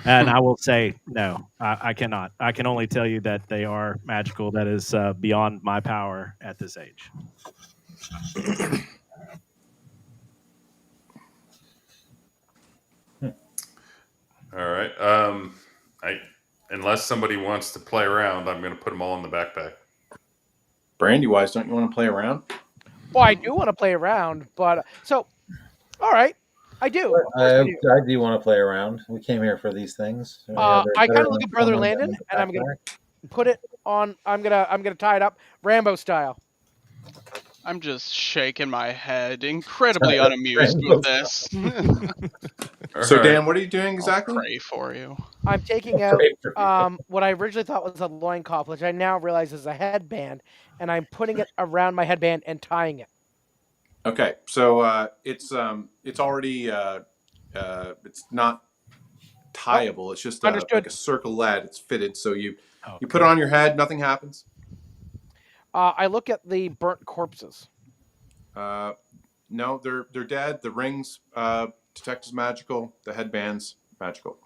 And I will say no, I cannot. I can only tell you that they are magical. That is beyond my power at this age. All right. Unless somebody wants to play around, I'm going to put them all in the backpack. Brandywise, don't you want to play around? Well, I do want to play around, but so all right, I do. Of course I I do. do want to play around. We came here for these things. I kind of look at Brother Landon, and I'm going to put it on. I'm gonna tie it up Rambo style. I'm just shaking my head, incredibly unamused with this. So All right. Dan, what are you doing I'll exactly? pray for you. I'm taking out what I originally thought was a loincloth, which I now realize is a headband, and I'm putting it around my headband and tying it. Okay, so it's already it's not tieable. It's just Understood. like a circle lead. It's fitted, so you put it on your head. Nothing happens. I look at the burnt corpses. No, they're dead. The rings detect as magical. The headbands magical.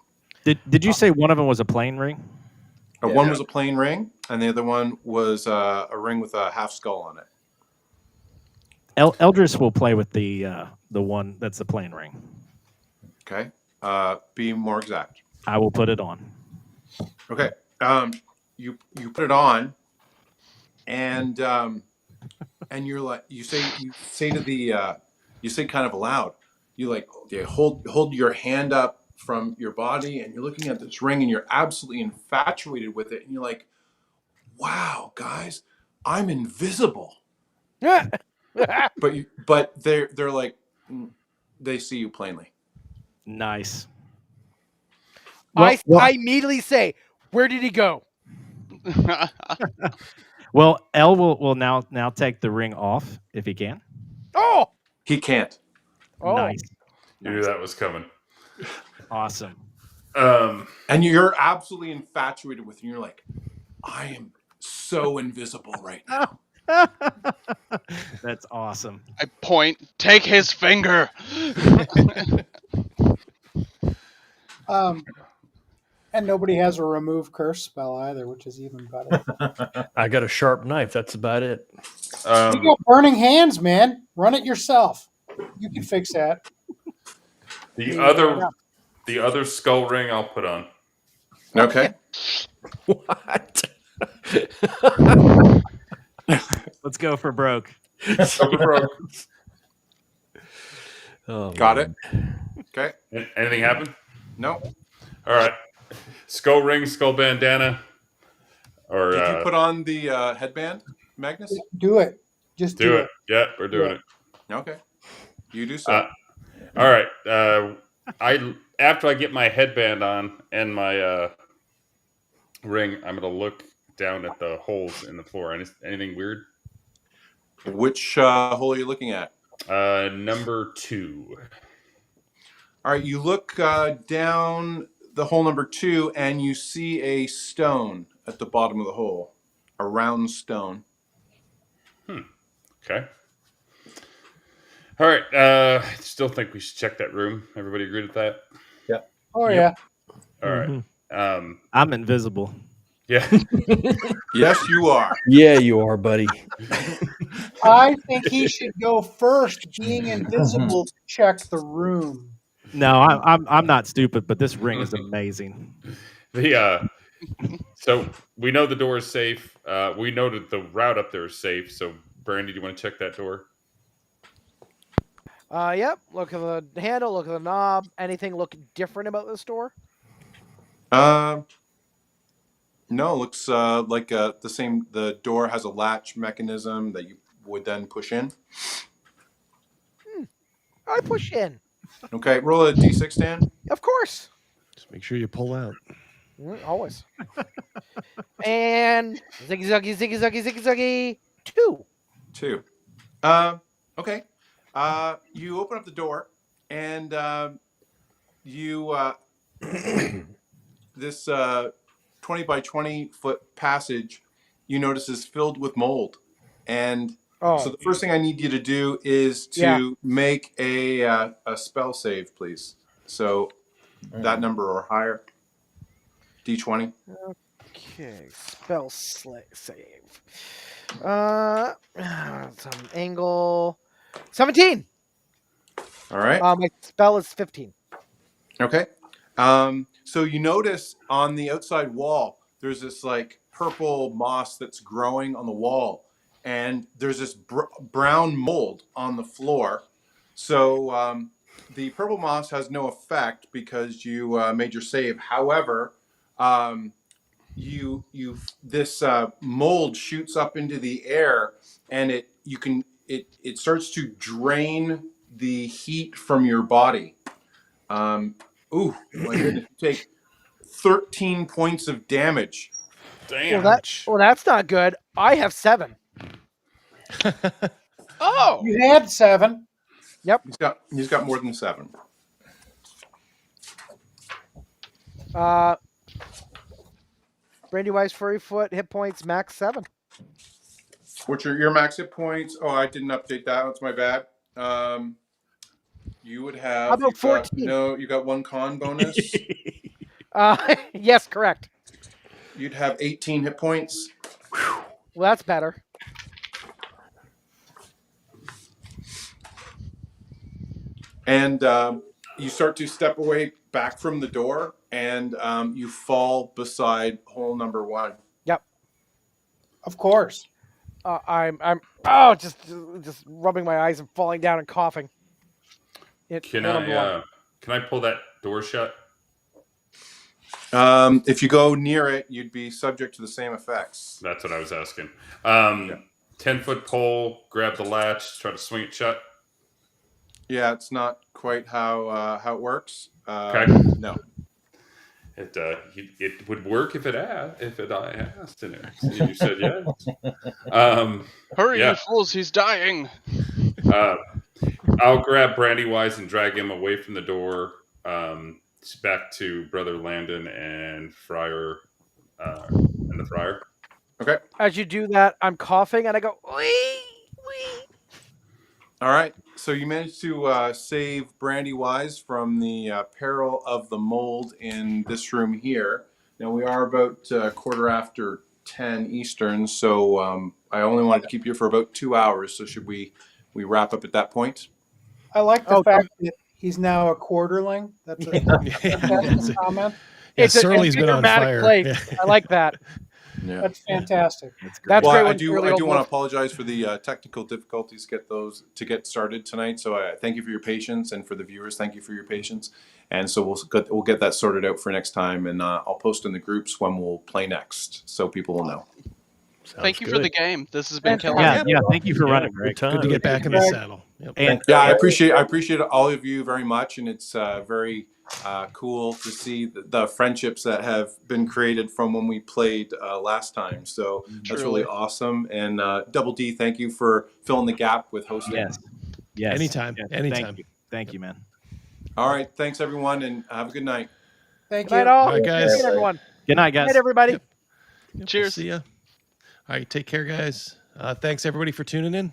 Did you say one of them was a plain ring? One was a plain ring, and the other one was a ring with a half skull on it. Eldris will play with the one that's the plain ring. Okay, be more exact. I will put it on. Okay, you put it on, and you're like you say to the you say kind of aloud. You hold your hand up from your body, and you're looking at this ring, and you're absolutely infatuated with it, and you're like, "Wow, guys, I'm invisible." But they're like, they see you plainly. Nice. I immediately say, "Where did he go?" Well, El will now take the ring off if he can. Oh, He can't. oh. Nice. You knew that was coming. Awesome. And you're absolutely infatuated with it. And you're like, I am so invisible right now. That's awesome. I point. Take his finger. And nobody has a remove curse spell either, which is even better. I got a sharp knife. That's about it. You got burning hands, man. Run it yourself. You can fix that. The other skull ring I'll put on. Okay. What? Let's go for broke. Oh, Got man. it. Okay. Anything happen? No. All right. Skull ring, skull bandana. Or Did you put on the headband, Magnus? Do it. Just do it. Yeah, we're doing it. Okay. You do so. All right. After I get my headband on and my ring, I'm gonna look down at the holes in the floor. Anything weird? Which hole are you looking at? Number 2. All right. You look down the hole number 2, and you see a stone at the bottom of the hole. A round stone. Okay. All right. Still think we should check that room. Everybody agreed with that? Yeah. Oh, yeah. All right. I'm invisible. Yeah. Yes, you are. Yeah, you are, buddy. I think he should go first, being invisible, to check the room. No, I'm not stupid, but this ring is amazing. So we know the door is safe. We know that the route up there is safe. So Brandy, do you want to check that door? Yep. Look at the handle. Look at the knob. Anything look different about this door? No, it looks like the same. The door has a latch mechanism that you would then push in. I push in. Okay, roll a d6, Dan. Of course. Just make sure you pull out. Always. And ziggy zaggy, ziggy zaggy, ziggy zaggy. 2. 2. Okay. You open up the door, and you this 20 by 20 foot passage you notice is filled with mold, and so the first thing I need you to do is to make a spell save, please. So that number or higher. D20. Okay, spell save. Some angle. 17. All right. My spell is 15. Okay. So you notice on the outside wall, there's this like purple moss that's growing on the wall, and there's this brown mold on the floor. So the purple moss has no effect because you made your save. However, this mold shoots up into the air, and it starts to drain the heat from your body. Ooh, my goodness! You take 13 points of damage. Damn. Well, that's not good. I have 7. Oh, You had 7. He's got more than 7. Brandywise, Furryfoot, hit points, max 7. What's your max hit points? Oh, I didn't update that. That's my bad. You would have. How about 14? You got 1 con bonus. Yes, correct. You'd have 18 hit points. Well, that's better. And you start to step away back from the door, and you fall beside hole number 1. Yep. Of course. I'm just rubbing my eyes and falling down and coughing. Can I pull that door shut? If you go near it, you'd be subject to the same effects. That's what I was asking. 10-foot pole, grab the latch, try to swing it shut. Yeah, it's not quite how it works. Okay. No. It would work if I asked in it. You said yes. hurry, Yeah. you fools! He's dying. I'll grab Brandywise and drag him away from the door, back to Brother Landon and Friar, and the Friar. Okay. As you do that, I'm coughing and I go, wee, wee. All right. So you managed to save Brandywise from the peril of the mold in this room here. Now we are about 10:15 Eastern, so I only wanted to keep you for about 2 hours. So should we wrap up at that point? I like the fact that he's now a quarterling. That's a fantastic comment. Yeah, It's a Surly's been on dramatic fire. place. Yeah. I like that. Yeah. That's fantastic. That's Well, great. I when do Shirley want to Wolf- apologize for the technical difficulties to get started tonight. So I thank you for your patience, and for the viewers, thank you for your patience. And so we'll get that sorted out for next time, and I'll post in the groups when we'll play next, so people will know. Thank you for the game. This has been killer. Yeah. Thank you for running, Great Greg. time. Good to get back in the saddle. Yep. And Yeah, I appreciate all of you very much, and it's very cool to see the friendships that have been created from when we played last time. So that's really awesome. And Double D, thank you for filling the gap with hosting. Yes. Anytime. Yes. Anytime. Thank you, man. All right, thanks everyone, and have a good night. Thank Good you. night, all. All right, guys. Good night, everyone. Good night, Good guys. night, everybody. Yep, we'll Cheers. see ya. All right, take care, guys. Thanks everybody for tuning in.